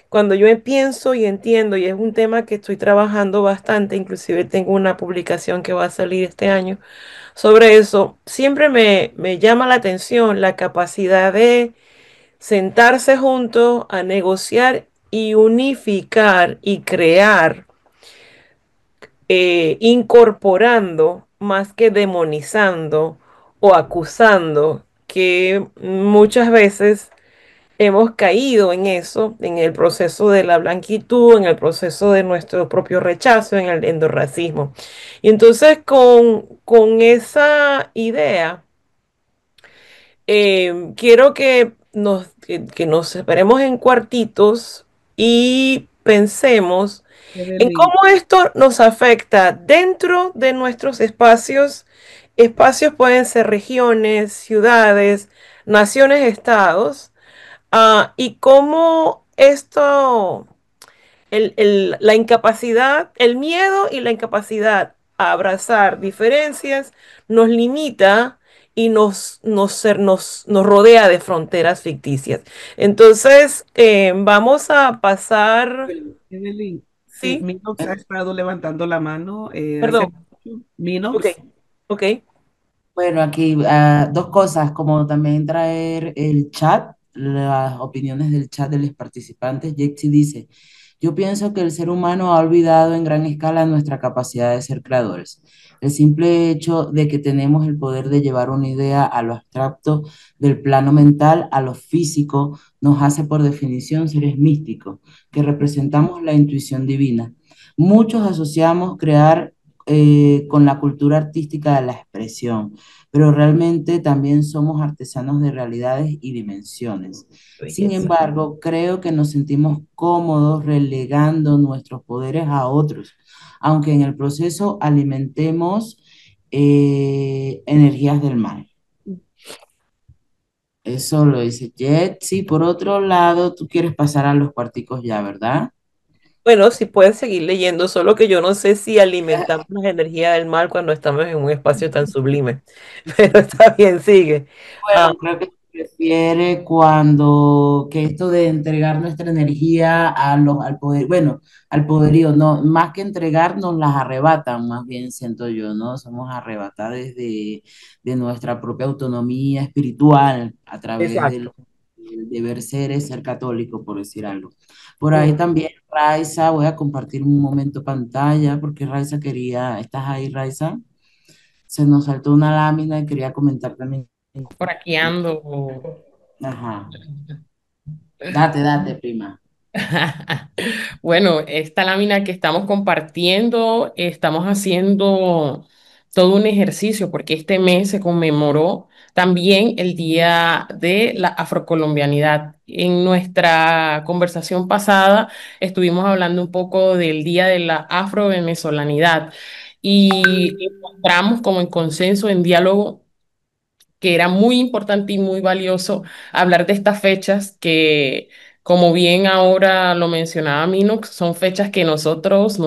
[SPEAKER 2] cuando yo pienso y entiendo, y es un tema que estoy trabajando bastante, inclusive tengo una publicación que va a salir este año sobre eso, siempre me llama la atención la capacidad de sentarse juntos a negociar y unificar y crear, incorporando más que demonizando o acusando, que muchas veces hemos caído en eso, en el proceso de la blanquitud, en el proceso de nuestro propio rechazo, en el endorracismo. Y entonces con esa idea, quiero que nos separemos en cuartitos y pensemos en
[SPEAKER 5] Evelyn,
[SPEAKER 2] cómo esto nos afecta dentro de nuestros espacios. Espacios pueden ser regiones, ciudades, naciones, estados, y cómo esto, la incapacidad, el miedo y la incapacidad a abrazar diferencias nos limita y nos rodea de fronteras ficticias. Entonces, vamos a pasar,
[SPEAKER 5] Evelyn, sí,
[SPEAKER 2] sí,
[SPEAKER 5] Minox ha estado levantando la mano hace
[SPEAKER 2] perdón,
[SPEAKER 5] mucho.
[SPEAKER 2] ok,
[SPEAKER 5] Minox,
[SPEAKER 2] ok,
[SPEAKER 8] Bueno, aquí dos cosas, como también traer el chat, las opiniones del chat de los participantes. Jexi dice, yo pienso que el ser humano ha olvidado en gran escala nuestra capacidad de ser creadores. El simple hecho de que tenemos el poder de llevar una idea a lo abstracto, del plano mental a lo físico, nos hace por definición seres místicos, que representamos la intuición divina. Muchos asociamos crear con la cultura artística de la expresión, pero realmente también somos artesanos de realidades y dimensiones. Sin
[SPEAKER 2] belleza.
[SPEAKER 8] embargo, creo que nos sentimos cómodos relegando nuestros poderes a otros, aunque en el proceso alimentemos energías del mal. Eso lo dice Jet. Sí, por otro lado, tú quieres pasar a los cuarticos ya, ¿verdad?
[SPEAKER 2] Bueno, sí puedes seguir leyendo, solo que yo no sé si alimentamos la energía del mal cuando estamos en un espacio tan sublime. Pero está bien, sigue. Ah,
[SPEAKER 8] Bueno, creo que se refiere cuando que esto de entregar nuestra energía al poder, bueno, al poderío, no, más que entregarnos las arrebatan, más bien siento yo, ¿no? Somos arrebatadas de nuestra propia autonomía espiritual a través del
[SPEAKER 2] exacto.
[SPEAKER 8] deber ser, es ser católico, por decir algo. Por ahí
[SPEAKER 2] Mm.
[SPEAKER 8] también Raiza, voy a compartir un momento pantalla porque Raiza quería, ¿estás ahí, Raiza? Se nos saltó una lámina y quería comentar también.
[SPEAKER 1] Por aquí ando.
[SPEAKER 8] Ajá. Date, prima.
[SPEAKER 1] Bueno, esta lámina que estamos compartiendo, estamos haciendo todo un ejercicio porque este mes se conmemoró también el Día de la Afrocolombianidad. En nuestra conversación pasada estuvimos hablando un poco del Día de la Afrovenezolanidad y encontramos como en consenso, en diálogo, que era muy importante y muy valioso hablar de estas fechas que, como bien ahora lo mencionaba Minox, son fechas que nosotras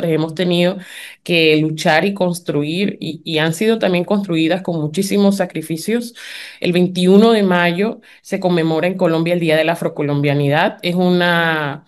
[SPEAKER 1] hemos tenido que luchar y construir y han sido también construidas con muchísimos sacrificios. El 21 de mayo se conmemora en Colombia el Día de la Afrocolombianidad. Es una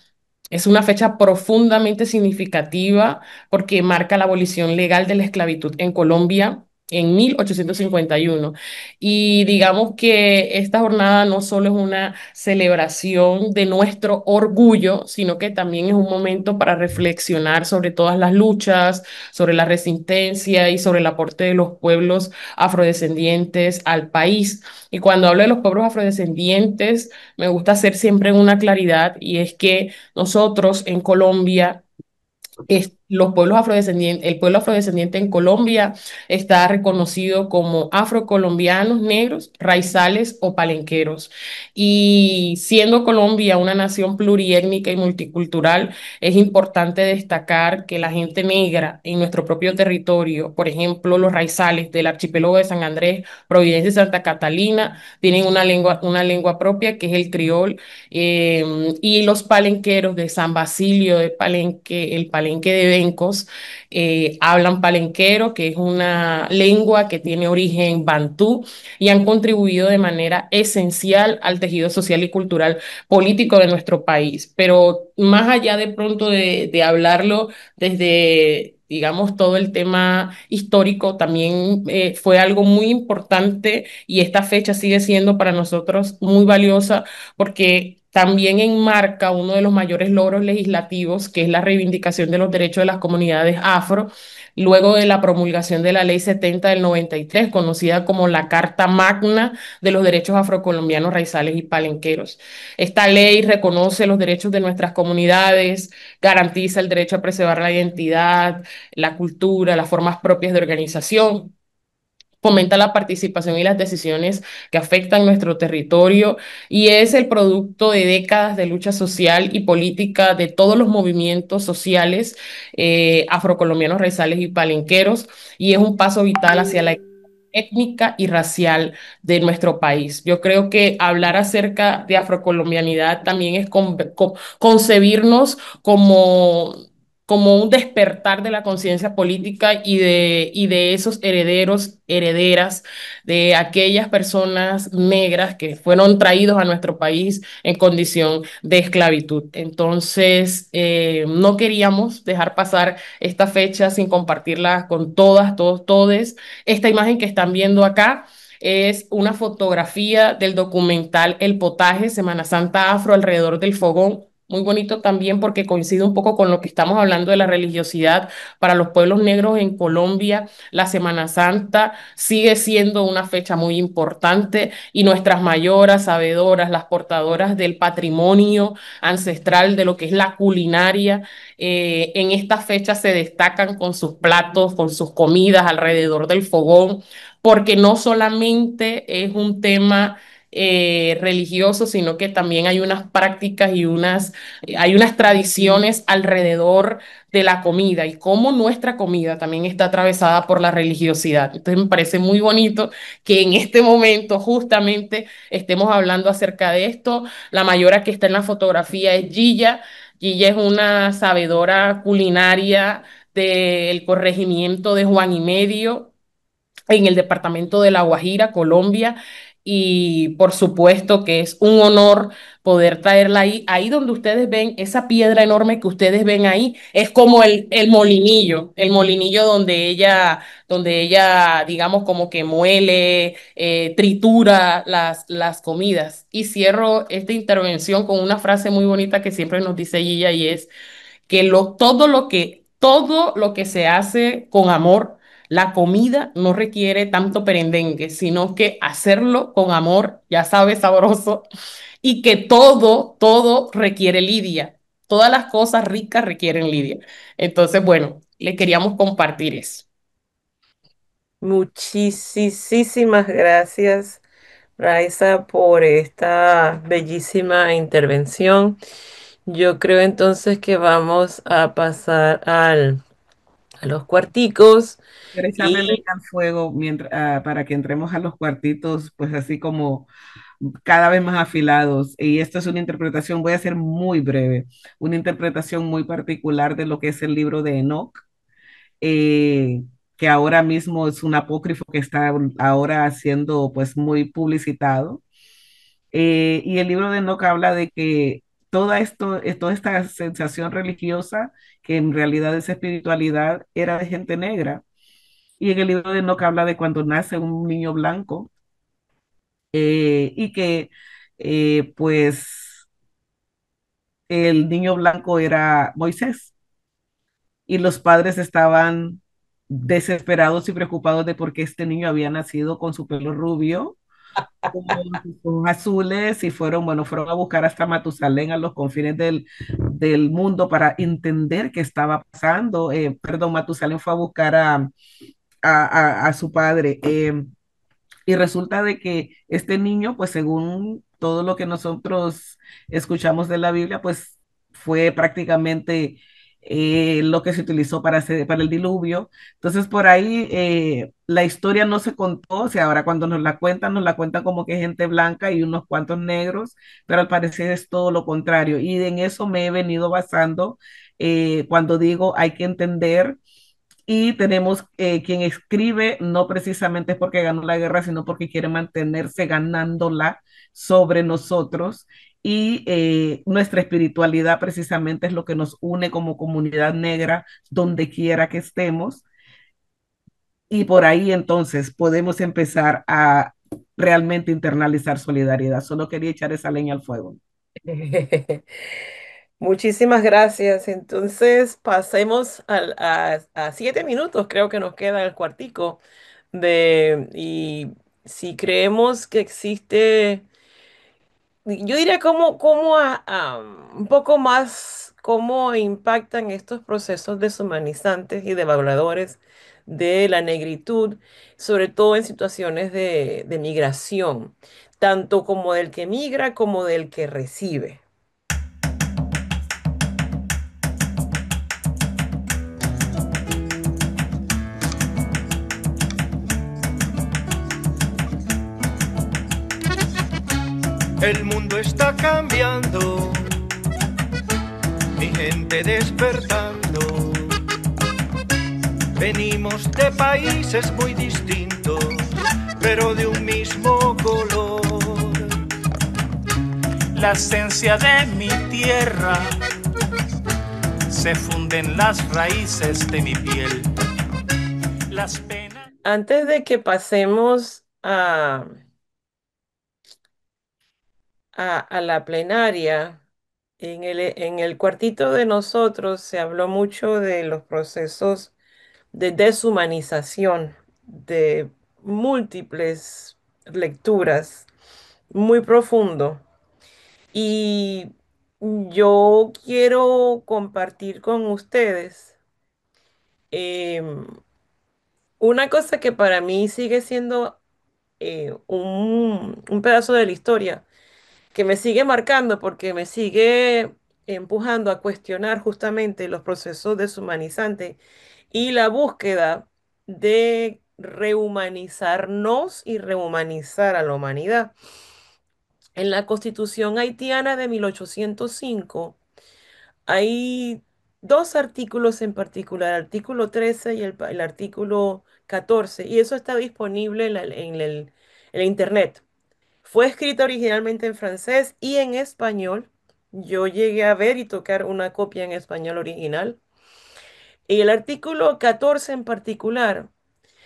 [SPEAKER 1] fecha profundamente significativa porque marca la abolición legal de la esclavitud en Colombia en 1851. Y digamos que esta jornada no solo es una celebración de nuestro orgullo, sino que también es un momento para reflexionar sobre todas las luchas, sobre la resistencia y sobre el aporte de los pueblos afrodescendientes al país. Y cuando hablo de los pueblos afrodescendientes, me gusta hacer siempre una claridad y es que nosotros en Colombia los pueblos afrodescendientes, el pueblo afrodescendiente en Colombia está reconocido como afrocolombianos, negros, raizales o palenqueros. Y siendo Colombia una nación pluriétnica y multicultural, es importante destacar que la gente negra en nuestro propio territorio, por ejemplo, los raizales del archipiélago de San Andrés, Providencia y Santa Catalina, tienen una lengua propia que es el criol, y los palenqueros de San Basilio de Palenque, el Palenque de Bencos, hablan palenquero, que es una lengua que tiene origen bantú y han contribuido de manera esencial al tejido social y cultural político de nuestro país. Pero más allá de pronto de hablarlo desde digamos, todo el tema histórico también fue algo muy importante y esta fecha sigue siendo para nosotros muy valiosa porque también enmarca uno de los mayores logros legislativos, que es la reivindicación de los derechos de las comunidades afro, luego de la promulgación de la Ley 70 del 93, conocida como la Carta Magna de los Derechos Afrocolombianos, Raizales y Palenqueros. Esta ley reconoce los derechos de nuestras comunidades, garantiza el derecho a preservar la identidad, la cultura, las formas propias de organización, fomenta la participación y las decisiones que afectan nuestro territorio y es el producto de décadas de lucha social y política de todos los movimientos sociales afrocolombianos, raizales y palenqueros y es un paso vital hacia la étnica y racial de nuestro país. Yo creo que hablar acerca de afrocolombianidad también es concebirnos como un despertar de la conciencia política y de esos herederos, herederas, de aquellas personas negras que fueron traídos a nuestro país en condición de esclavitud. Entonces, no queríamos dejar pasar esta fecha sin compartirla con todas, todos, todes. Esta imagen que están viendo acá es una fotografía del documental El Potaje, Semana Santa Afro alrededor del fogón. Muy bonito también porque coincide un poco con lo que estamos hablando de la religiosidad para los pueblos negros en Colombia. La Semana Santa sigue siendo una fecha muy importante y nuestras mayoras, sabedoras, las portadoras del patrimonio ancestral de lo que es la culinaria, en esta fecha se destacan con sus platos, con sus comidas alrededor del fogón, porque no solamente es un tema religioso, sino que también hay unas prácticas y hay unas tradiciones alrededor de la comida y cómo nuestra comida también está atravesada por la religiosidad. Entonces me parece muy bonito que en este momento justamente estemos hablando acerca de esto. La mayora que está en la fotografía es Gilla. Gilla es una sabedora culinaria del corregimiento de Juan y Medio en el departamento de La Guajira, Colombia, y por supuesto que es un honor poder traerla ahí. Ahí donde ustedes ven esa piedra enorme que ustedes ven ahí, es como el molinillo donde ella, digamos, como que muele, tritura las comidas. Y cierro esta intervención con una frase muy bonita que siempre nos dice ella y es que todo lo que se hace con amor, la comida no requiere tanto perendengue, sino que hacerlo con amor, ya sabes, sabroso, y que todo requiere lidia. Todas las cosas ricas requieren lidia. Entonces, bueno, le queríamos compartir eso.
[SPEAKER 2] Muchísimas gracias, Raiza, por esta bellísima intervención. Yo creo entonces que vamos a pasar a los cuarticos
[SPEAKER 5] Quiero echarle leña
[SPEAKER 2] y
[SPEAKER 5] al fuego para que entremos a los cuartitos, pues así como cada vez más afilados. Y esta es una interpretación, voy a ser muy breve, una interpretación muy particular de lo que es el libro de Enoch, eh, que ahora mismo es un apócrifo que está ahora siendo pues muy publicitado. Y el libro de Enoch habla de que toda esta sensación religiosa, que en realidad es espiritualidad, era de gente negra Y en el libro de Enoch habla de cuando nace un niño blanco y que pues el niño blanco era Moisés y los padres estaban desesperados y preocupados de por qué este niño había nacido con su pelo rubio, con sus ojos azules y fueron, bueno, fueron a buscar hasta Matusalén, a los confines del mundo para entender qué estaba pasando. Perdón, Matusalén fue a buscar a su padre. Y resulta de que este niño, pues según todo lo que nosotros escuchamos de la Biblia, pues fue prácticamente lo que se utilizó para el diluvio. Entonces, por ahí la historia no se contó, o sea, ahora cuando nos la cuentan como que gente blanca y unos cuantos negros, pero al parecer es todo lo contrario. Y en eso me he venido basando cuando digo hay que entender y tenemos quien escribe, no precisamente es porque ganó la guerra, sino porque quiere mantenerse ganándola sobre nosotros. Y nuestra espiritualidad precisamente es lo que nos une como comunidad negra, donde quiera que estemos. Y por ahí entonces podemos empezar a realmente internalizar solidaridad. Solo quería echar esa leña al fuego.
[SPEAKER 2] Muchísimas gracias. Entonces, pasemos a 7 minutos, creo que nos queda el cuartico y si creemos que existe, yo diría un poco más cómo impactan estos procesos deshumanizantes y devaluadores de la negritud, sobre todo en situaciones de migración, tanto como del que migra como del que recibe.
[SPEAKER 9] El mundo está cambiando, mi gente despertando. Venimos de países muy distintos, pero de un mismo color.
[SPEAKER 10] La esencia de mi tierra se funden las raíces de mi piel. Las penas.
[SPEAKER 2] Antes de que pasemos a la plenaria, en el cuartito de nosotros se habló mucho de los procesos de deshumanización, de múltiples lecturas, muy profundo. Y yo quiero compartir con ustedes em, una cosa que para mí sigue siendo un pedazo de la historia que me sigue marcando porque me sigue empujando a cuestionar justamente los procesos deshumanizantes y la búsqueda de rehumanizarnos y rehumanizar a la humanidad. En la Constitución haitiana de 1805 hay dos artículos en particular, el artículo 13 y el artículo 14, y eso está disponible en la internet. Fue escrita originalmente en francés y en español. Yo llegué a ver y tocar una copia en español original. Y el artículo 14 en particular,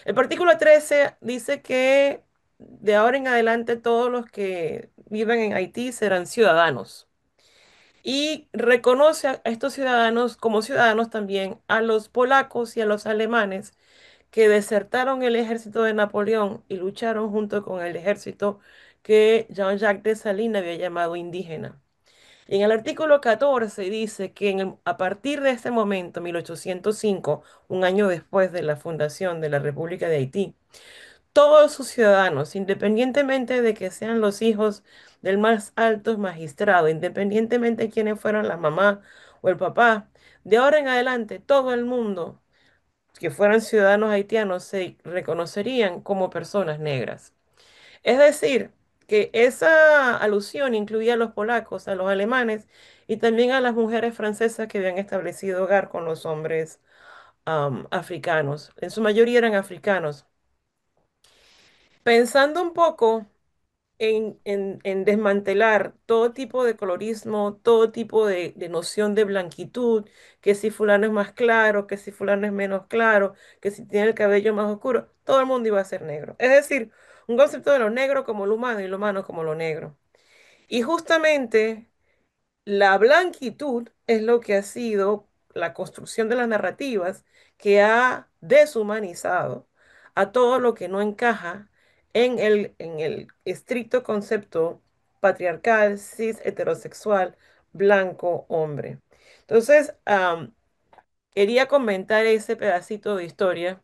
[SPEAKER 2] el artículo 13 dice que de ahora en adelante todos los que viven en Haití serán ciudadanos. Y reconoce a estos ciudadanos como ciudadanos también a los polacos y a los alemanes que desertaron el ejército de Napoleón y lucharon junto con el ejército que Jean-Jacques Dessalines había llamado indígena. Y en el artículo 14 dice que a partir de este momento, 1805, un año después de la fundación de la República de Haití, todos sus ciudadanos, independientemente de que sean los hijos del más alto magistrado, independientemente de quiénes fueran la mamá o el papá, de ahora en adelante todo el mundo que fueran ciudadanos haitianos se reconocerían como personas negras. Es decir, que esa alusión incluía a los polacos, a los alemanes y también a las mujeres francesas que habían establecido hogar con los hombres africanos. En su mayoría eran africanos. Pensando un poco en desmantelar todo tipo de colorismo, todo tipo de noción de blanquitud, que si fulano es más claro, que si fulano es menos claro, que si tiene el cabello más oscuro, todo el mundo iba a ser negro. Es decir, un concepto de lo negro como lo humano y lo humano como lo negro. Y justamente la blanquitud es lo que ha sido la construcción de las narrativas que ha deshumanizado a todo lo que no encaja en el estricto concepto patriarcal, cis, heterosexual, blanco, hombre. Entonces, quería comentar ese pedacito de historia.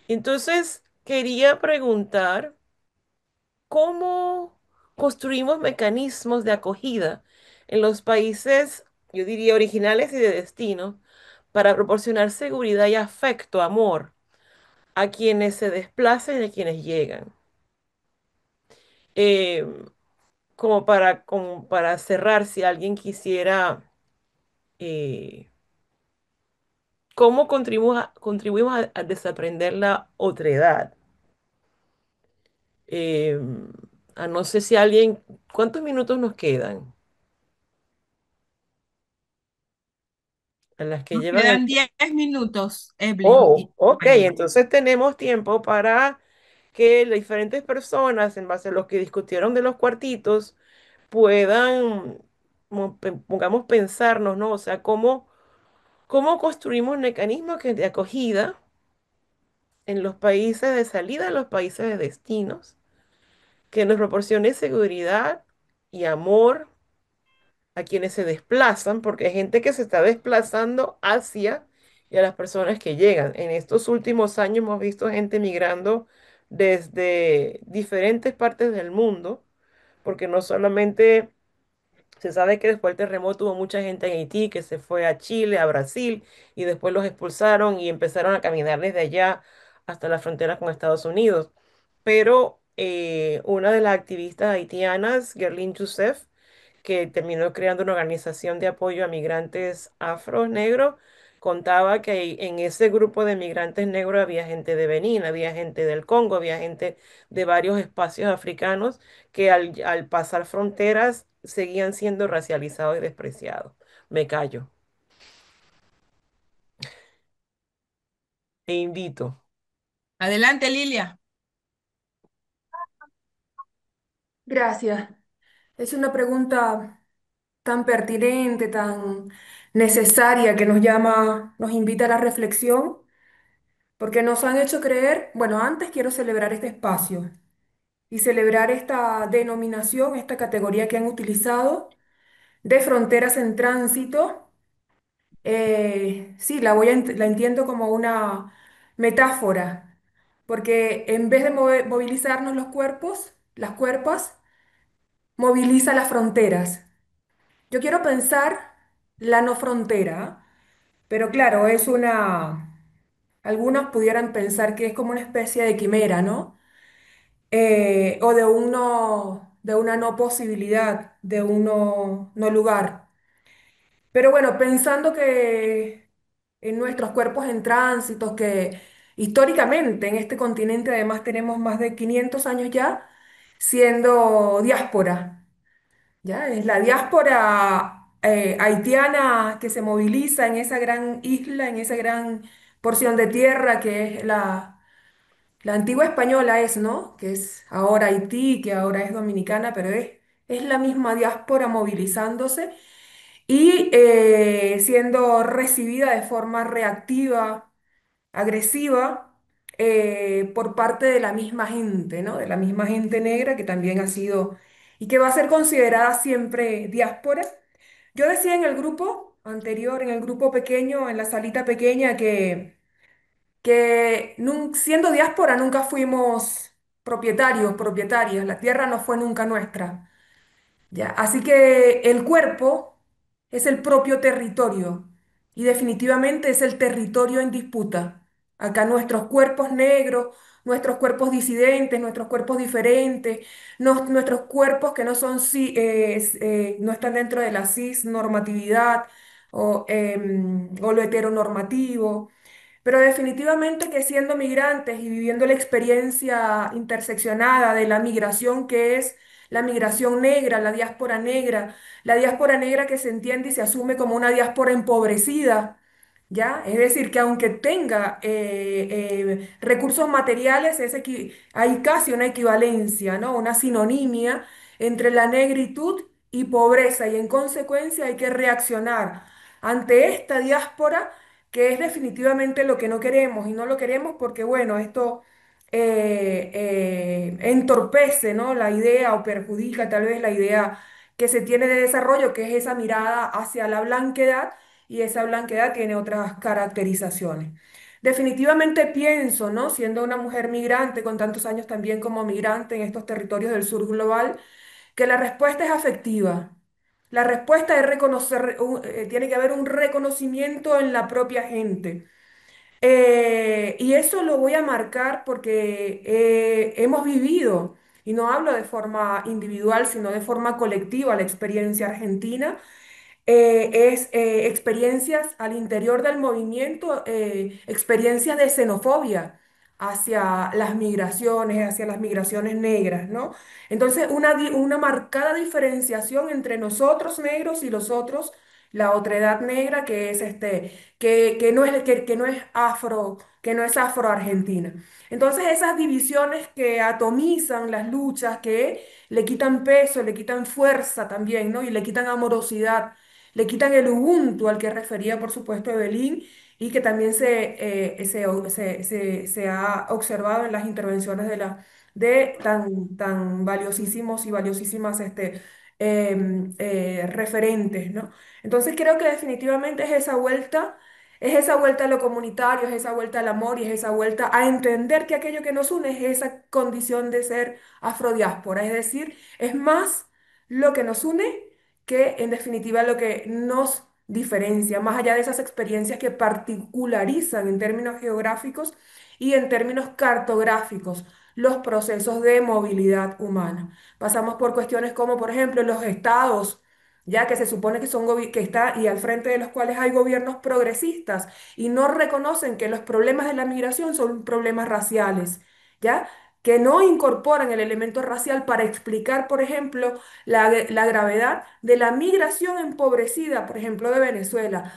[SPEAKER 2] Entonces, quería preguntar, ¿cómo construimos mecanismos de acogida en los países, yo diría, originales y de destino, para proporcionar seguridad y afecto, amor a quienes se desplazan y a quienes llegan? Eh, como para cerrar, si alguien quisiera, eh, ¿cómo contribuimos a desaprender la otredad? Eh, no sé si alguien, ¿cuántos minutos nos quedan? A las que
[SPEAKER 11] Nos
[SPEAKER 2] llevan el...
[SPEAKER 11] quedan 10 minutos, Evelyn y
[SPEAKER 2] Oh, ok,
[SPEAKER 11] compañeros.
[SPEAKER 2] entonces tenemos tiempo para que las diferentes personas, en base a lo que discutieron de los cuartitos, puedan, pongamos, pensarnos, ¿no? O sea, cómo construimos mecanismos de acogida en los países de salida, en los países de destinos, que nos proporcione seguridad y amor a quienes se desplazan, porque hay gente que se está desplazando hacia y a las personas que llegan. En estos últimos años hemos visto gente migrando desde diferentes partes del mundo, porque no solamente se sabe que después del terremoto hubo mucha gente en Haití que se fue a Chile, a Brasil, y después los expulsaron y empezaron a caminar desde allá hasta la frontera con Estados Unidos. Pero una de las activistas haitianas, Gerlin Youssef, que terminó creando una organización de apoyo a migrantes afro negros, contaba que en ese grupo de migrantes negros había gente de Benín, había gente del Congo, había gente de varios espacios africanos que al pasar fronteras seguían siendo racializados y despreciados. Me callo. E invito.
[SPEAKER 11] Adelante, Lilia.
[SPEAKER 3] Gracias. Es una pregunta tan pertinente, tan necesaria que nos llama, nos invita a la reflexión, porque nos han hecho creer, bueno, antes quiero celebrar este espacio y celebrar esta denominación, esta categoría que han utilizado de fronteras en tránsito. Sí, la entiendo como una metáfora, porque en vez de movilizarnos los cuerpos, las cuerpas, moviliza las fronteras. Yo quiero pensar la no frontera, pero claro, algunos pudieran pensar que es como una especie de quimera, ¿no? O de una no posibilidad, de un no lugar. Pero bueno, pensando que en nuestros cuerpos en tránsito, que históricamente en este continente además tenemos más de 500 años ya siendo diáspora. ¿Ya? Es la diáspora haitiana que se moviliza en esa gran isla, en esa gran porción de tierra que es la antigua española es, ¿no? Que es ahora Haití, que ahora es dominicana, pero es la misma diáspora movilizándose y siendo recibida de forma reactiva, agresiva, por parte de la misma gente, ¿no? De la misma gente negra que también ha sido y que va a ser considerada siempre diáspora. Yo decía en el grupo anterior, en el grupo pequeño, en la salita pequeña, que siendo diáspora nunca fuimos propietarios, propietarias, la tierra no fue nunca nuestra. ¿Ya? Así que el cuerpo es el propio territorio y definitivamente es el territorio en disputa. Acá nuestros cuerpos negros, nuestros cuerpos disidentes, nuestros cuerpos diferentes, nuestros cuerpos que no son, no están dentro de la cis normatividad o lo heteronormativo.
[SPEAKER 12] pero definitivamente que siendo migrantes y viviendo la experiencia interseccionada de la migración que es la migración negra, la diáspora negra que se entiende y se asume como una diáspora empobrecida, ¿ya? Es decir, que aunque tenga recursos materiales, hay casi una equivalencia, ¿no? Una sinonimia entre la negritud y pobreza, y en consecuencia hay que reaccionar ante esta diáspora que es definitivamente lo que no queremos, y no lo queremos porque, bueno, esto entorpece, ¿no? La idea o perjudica tal vez la idea que se tiene de desarrollo, que es esa mirada hacia la blanquedad, y esa blanquedad tiene otras caracterizaciones. Definitivamente pienso, ¿no? Siendo una mujer migrante con tantos años también como migrante en estos territorios del sur global, que la respuesta es afectiva. La respuesta es reconocer, tiene que haber un reconocimiento en la propia gente. Y eso lo voy a marcar porque hemos vivido, y no hablo de forma individual, sino de forma colectiva, la experiencia argentina es experiencias al interior del movimiento, experiencias de xenofobia hacia las migraciones negras, ¿no? Entonces, una marcada diferenciación entre nosotros negros y los otros, la otredad negra, que es que no es afro, que no es afro-argentina. Entonces, esas divisiones que atomizan las luchas, que le quitan peso, le quitan fuerza también, ¿no? Y le quitan amorosidad, le quitan el Ubuntu al que refería, por supuesto, Evelyn, y que también se ha observado en las intervenciones de tan valiosísimos y valiosísimas referentes, ¿no? Entonces creo que definitivamente es esa vuelta a lo comunitario, es esa vuelta al amor y es esa vuelta a entender que aquello que nos une es esa condición de ser afrodiáspora, es decir, es más lo que nos une que en definitiva lo que nos diferencia, más allá de esas experiencias que particularizan en términos geográficos y en términos cartográficos los procesos de movilidad humana. Pasamos por cuestiones como, por ejemplo, los estados, ya que se supone que que está y al frente de los cuales hay gobiernos progresistas y no reconocen que los problemas de la migración son problemas raciales, ¿ya? Que no incorporan el elemento racial para explicar, por ejemplo, la gravedad de la migración empobrecida, por ejemplo, de Venezuela.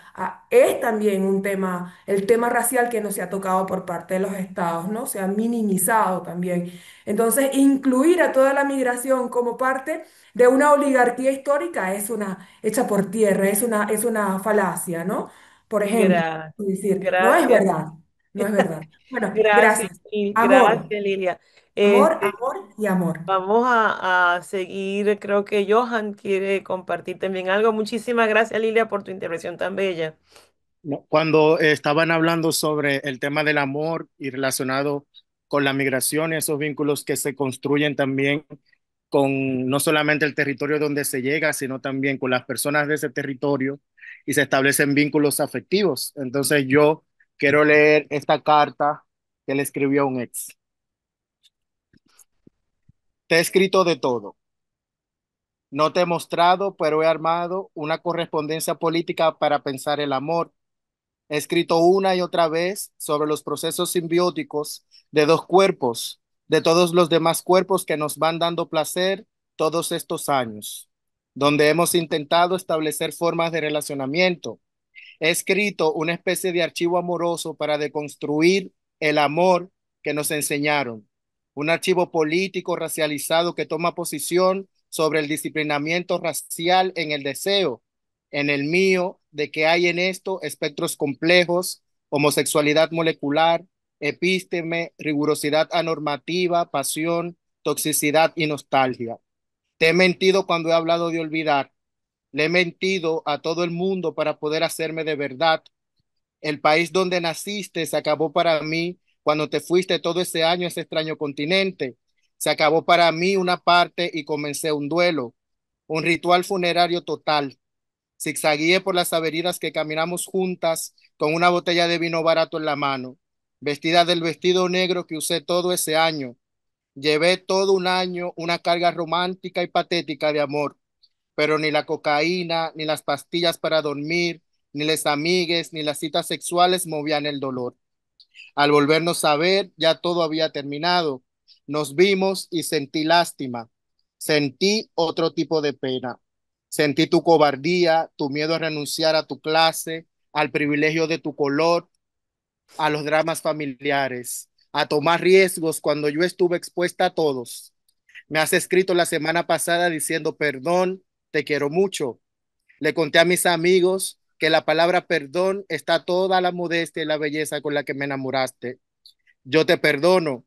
[SPEAKER 12] Es también un tema, el tema racial que no se ha tocado por parte de los estados, ¿no? Se ha minimizado también. Entonces, incluir a toda la migración como parte de una oligarquía histórica es una hecha por tierra, es una falacia, ¿no? Por ejemplo, es decir, no es
[SPEAKER 2] Gracias.
[SPEAKER 12] verdad, no es verdad. Bueno,
[SPEAKER 2] Gracias,
[SPEAKER 12] gracias.
[SPEAKER 2] Gracias,
[SPEAKER 12] Amor,
[SPEAKER 2] Lilia.
[SPEAKER 12] amor,
[SPEAKER 2] Este,
[SPEAKER 12] amor y amor.
[SPEAKER 2] vamos a seguir, creo que Johan quiere compartir también algo. Muchísimas gracias, Lilia, por tu intervención tan bella.
[SPEAKER 6] No, cuando estaban hablando sobre el tema del amor y relacionado con la migración y esos vínculos que se construyen también con no solamente el territorio donde se llega, sino también con las personas de ese territorio y se establecen vínculos afectivos. Entonces yo quiero leer esta carta que le escribió a un ex. Te he escrito de todo. No te he mostrado, pero he armado una correspondencia política para pensar el amor. He escrito una y otra vez sobre los procesos simbióticos de dos cuerpos, de todos los demás cuerpos que nos van dando placer todos estos años, donde hemos intentado establecer formas de relacionamiento. He escrito una especie de archivo amoroso para deconstruir el amor que nos enseñaron, un archivo político racializado que toma posición sobre el disciplinamiento racial en el deseo, en el mío, de que hay en esto espectros complejos, homosexualidad molecular, epísteme, rigurosidad anormativa, pasión, toxicidad y nostalgia. Te he mentido cuando he hablado de olvidar. Le he mentido a todo el mundo para poder hacerme de verdad. El país donde naciste se acabó para mí cuando te fuiste todo ese año a ese extraño continente. Se acabó para mí una parte y comencé un duelo, un ritual funerario total. Zigzagueé por las avenidas que caminamos juntas con una botella de vino barato en la mano, vestida del vestido negro que usé todo ese año. Llevé todo un año una carga romántica y patética de amor, pero ni la cocaína, ni las pastillas para dormir, ni las amigues, ni las citas sexuales movían el dolor. Al volvernos a ver, ya todo había terminado. Nos vimos y sentí lástima. Sentí otro tipo de pena. Sentí tu cobardía, tu miedo a renunciar a tu clase, al privilegio de tu color, a los dramas familiares, a tomar riesgos cuando yo estuve expuesta a todos. Me has escrito la semana pasada diciendo perdón, te quiero mucho. Le conté a mis amigos que la palabra perdón está toda la modestia y la belleza con la que me enamoraste. Yo te perdono,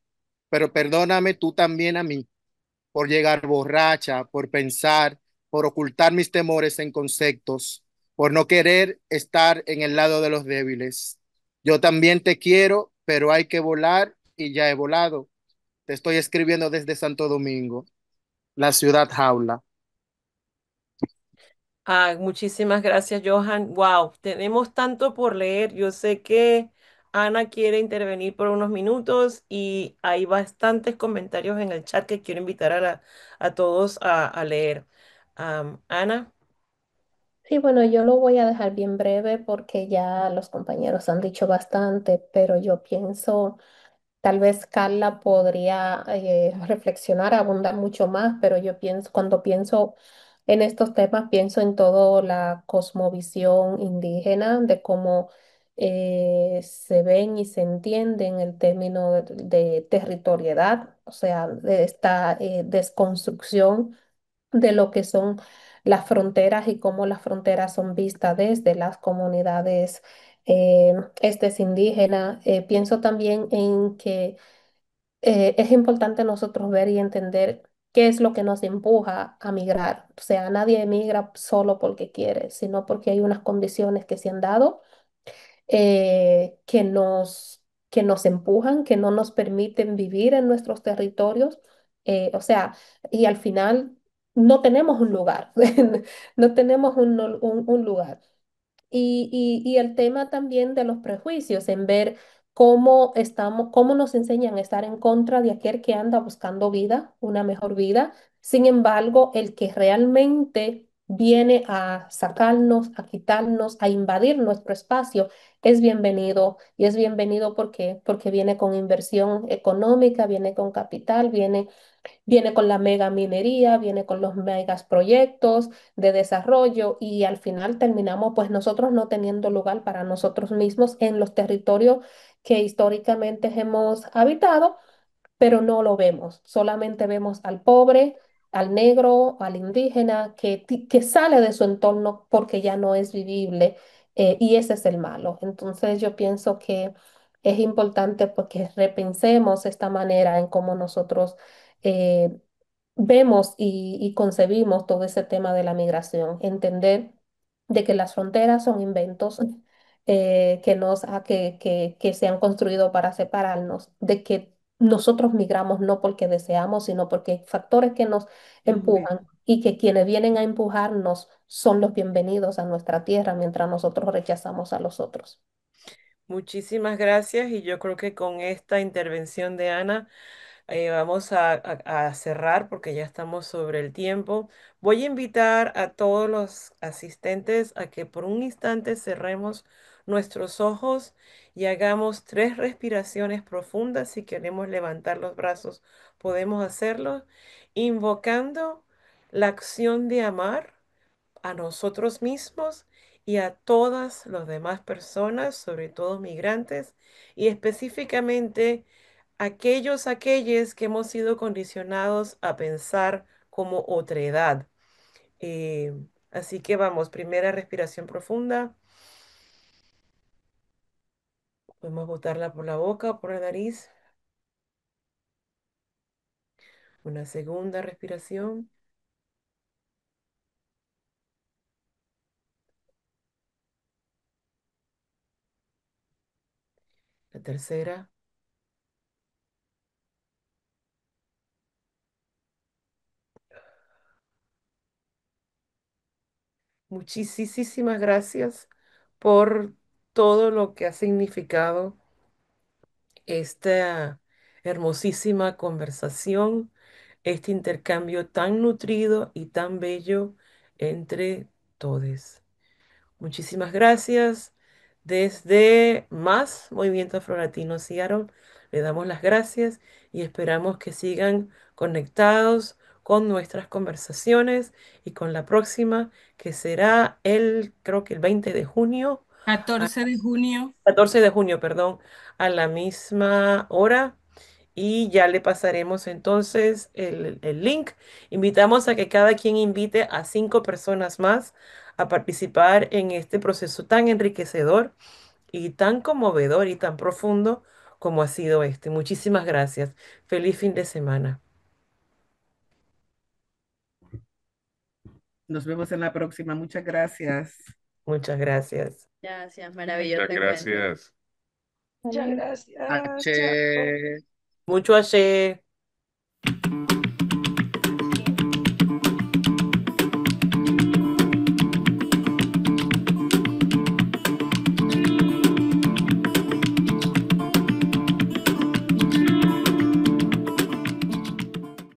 [SPEAKER 6] pero perdóname tú también a mí por llegar borracha, por pensar, por ocultar mis temores en conceptos, por no querer estar en el lado de los débiles. Yo también te quiero, pero hay que volar y ya he volado. Te estoy escribiendo desde Santo Domingo, la ciudad jaula.
[SPEAKER 2] Ah, muchísimas gracias, Johan. Wow, tenemos tanto por leer. Yo sé que Ana quiere intervenir por unos minutos y hay bastantes comentarios en el chat que quiero invitar a todos a leer. Ana.
[SPEAKER 7] Sí, bueno, yo lo voy a dejar bien breve porque ya los compañeros han dicho bastante, pero yo pienso, tal vez Carla podría reflexionar, abundar mucho más, pero yo pienso, cuando pienso en estos temas, pienso en toda la cosmovisión indígena, de cómo se ven y se entienden el término de territorialidad, o sea, de esta desconstrucción de lo que son las fronteras y cómo las fronteras son vistas desde las comunidades indígenas. Pienso también en que es importante nosotros ver y entender qué es lo que nos empuja a migrar. O sea, nadie emigra solo porque quiere, sino porque hay unas condiciones que se han dado que nos empujan, que no nos permiten vivir en nuestros territorios. O sea, y al final no tenemos un lugar, no tenemos un lugar. Y el tema también de los prejuicios, en ver cómo estamos, cómo nos enseñan a estar en contra de aquel que anda buscando vida, una mejor vida. Sin embargo, el que realmente viene a sacarnos, a quitarnos, a invadir nuestro espacio, es bienvenido. Y es bienvenido porque viene con inversión económica, viene con capital, viene con la mega minería, viene con los megas proyectos de desarrollo y al final terminamos pues nosotros no teniendo lugar para nosotros mismos en los territorios que históricamente hemos habitado, pero no lo vemos. Solamente vemos al pobre, al negro, al indígena que sale de su entorno porque ya no es vivible, y ese es el malo. Entonces yo pienso que es importante porque repensemos esta manera en cómo nosotros eh, vemos y concebimos todo ese tema de la migración, entender de que las fronteras son inventos que se han construido para separarnos, de que nosotros migramos no porque deseamos, sino porque hay factores que nos empujan y que quienes vienen a empujarnos son los bienvenidos a nuestra tierra mientras nosotros rechazamos a los otros.
[SPEAKER 2] Muchísimas gracias y yo creo que con esta intervención de Ana vamos a cerrar porque ya estamos sobre el tiempo. Voy a invitar a todos los asistentes a que por un instante cerremos nuestros ojos y hagamos 3 respiraciones profundas. Si queremos levantar los brazos, podemos hacerlo, invocando la acción de amar a nosotros mismos y a todas las demás personas, sobre todo migrantes, y específicamente aquellos que hemos sido condicionados a pensar como otredad. Eh, Así que vamos, primera respiración profunda. Podemos botarla por la boca o por la nariz. Una segunda respiración. La tercera. Muchísimas gracias por todo lo que ha significado esta hermosísima conversación, este intercambio tan nutrido y tan bello entre todos. Muchísimas gracias. Desde Más Movimiento Afrolatino Seattle, le damos las gracias y esperamos que sigan conectados con nuestras conversaciones y con la próxima, que será creo que el 20 de junio,
[SPEAKER 11] 14 de junio.
[SPEAKER 2] 14 de junio, perdón, a la misma hora. Y ya le pasaremos entonces el link. Invitamos a que cada quien invite a 5 personas más a participar en este proceso tan enriquecedor y tan conmovedor y tan profundo como ha sido este. Muchísimas gracias. Feliz fin de semana.
[SPEAKER 5] Nos vemos en la próxima. Muchas gracias.
[SPEAKER 2] Muchas gracias.
[SPEAKER 13] Gracias, maravilloso
[SPEAKER 14] Muchas
[SPEAKER 13] encuentro.
[SPEAKER 14] gracias.
[SPEAKER 12] Muchas gracias. Chao.
[SPEAKER 6] H.
[SPEAKER 2] Mucho ayer.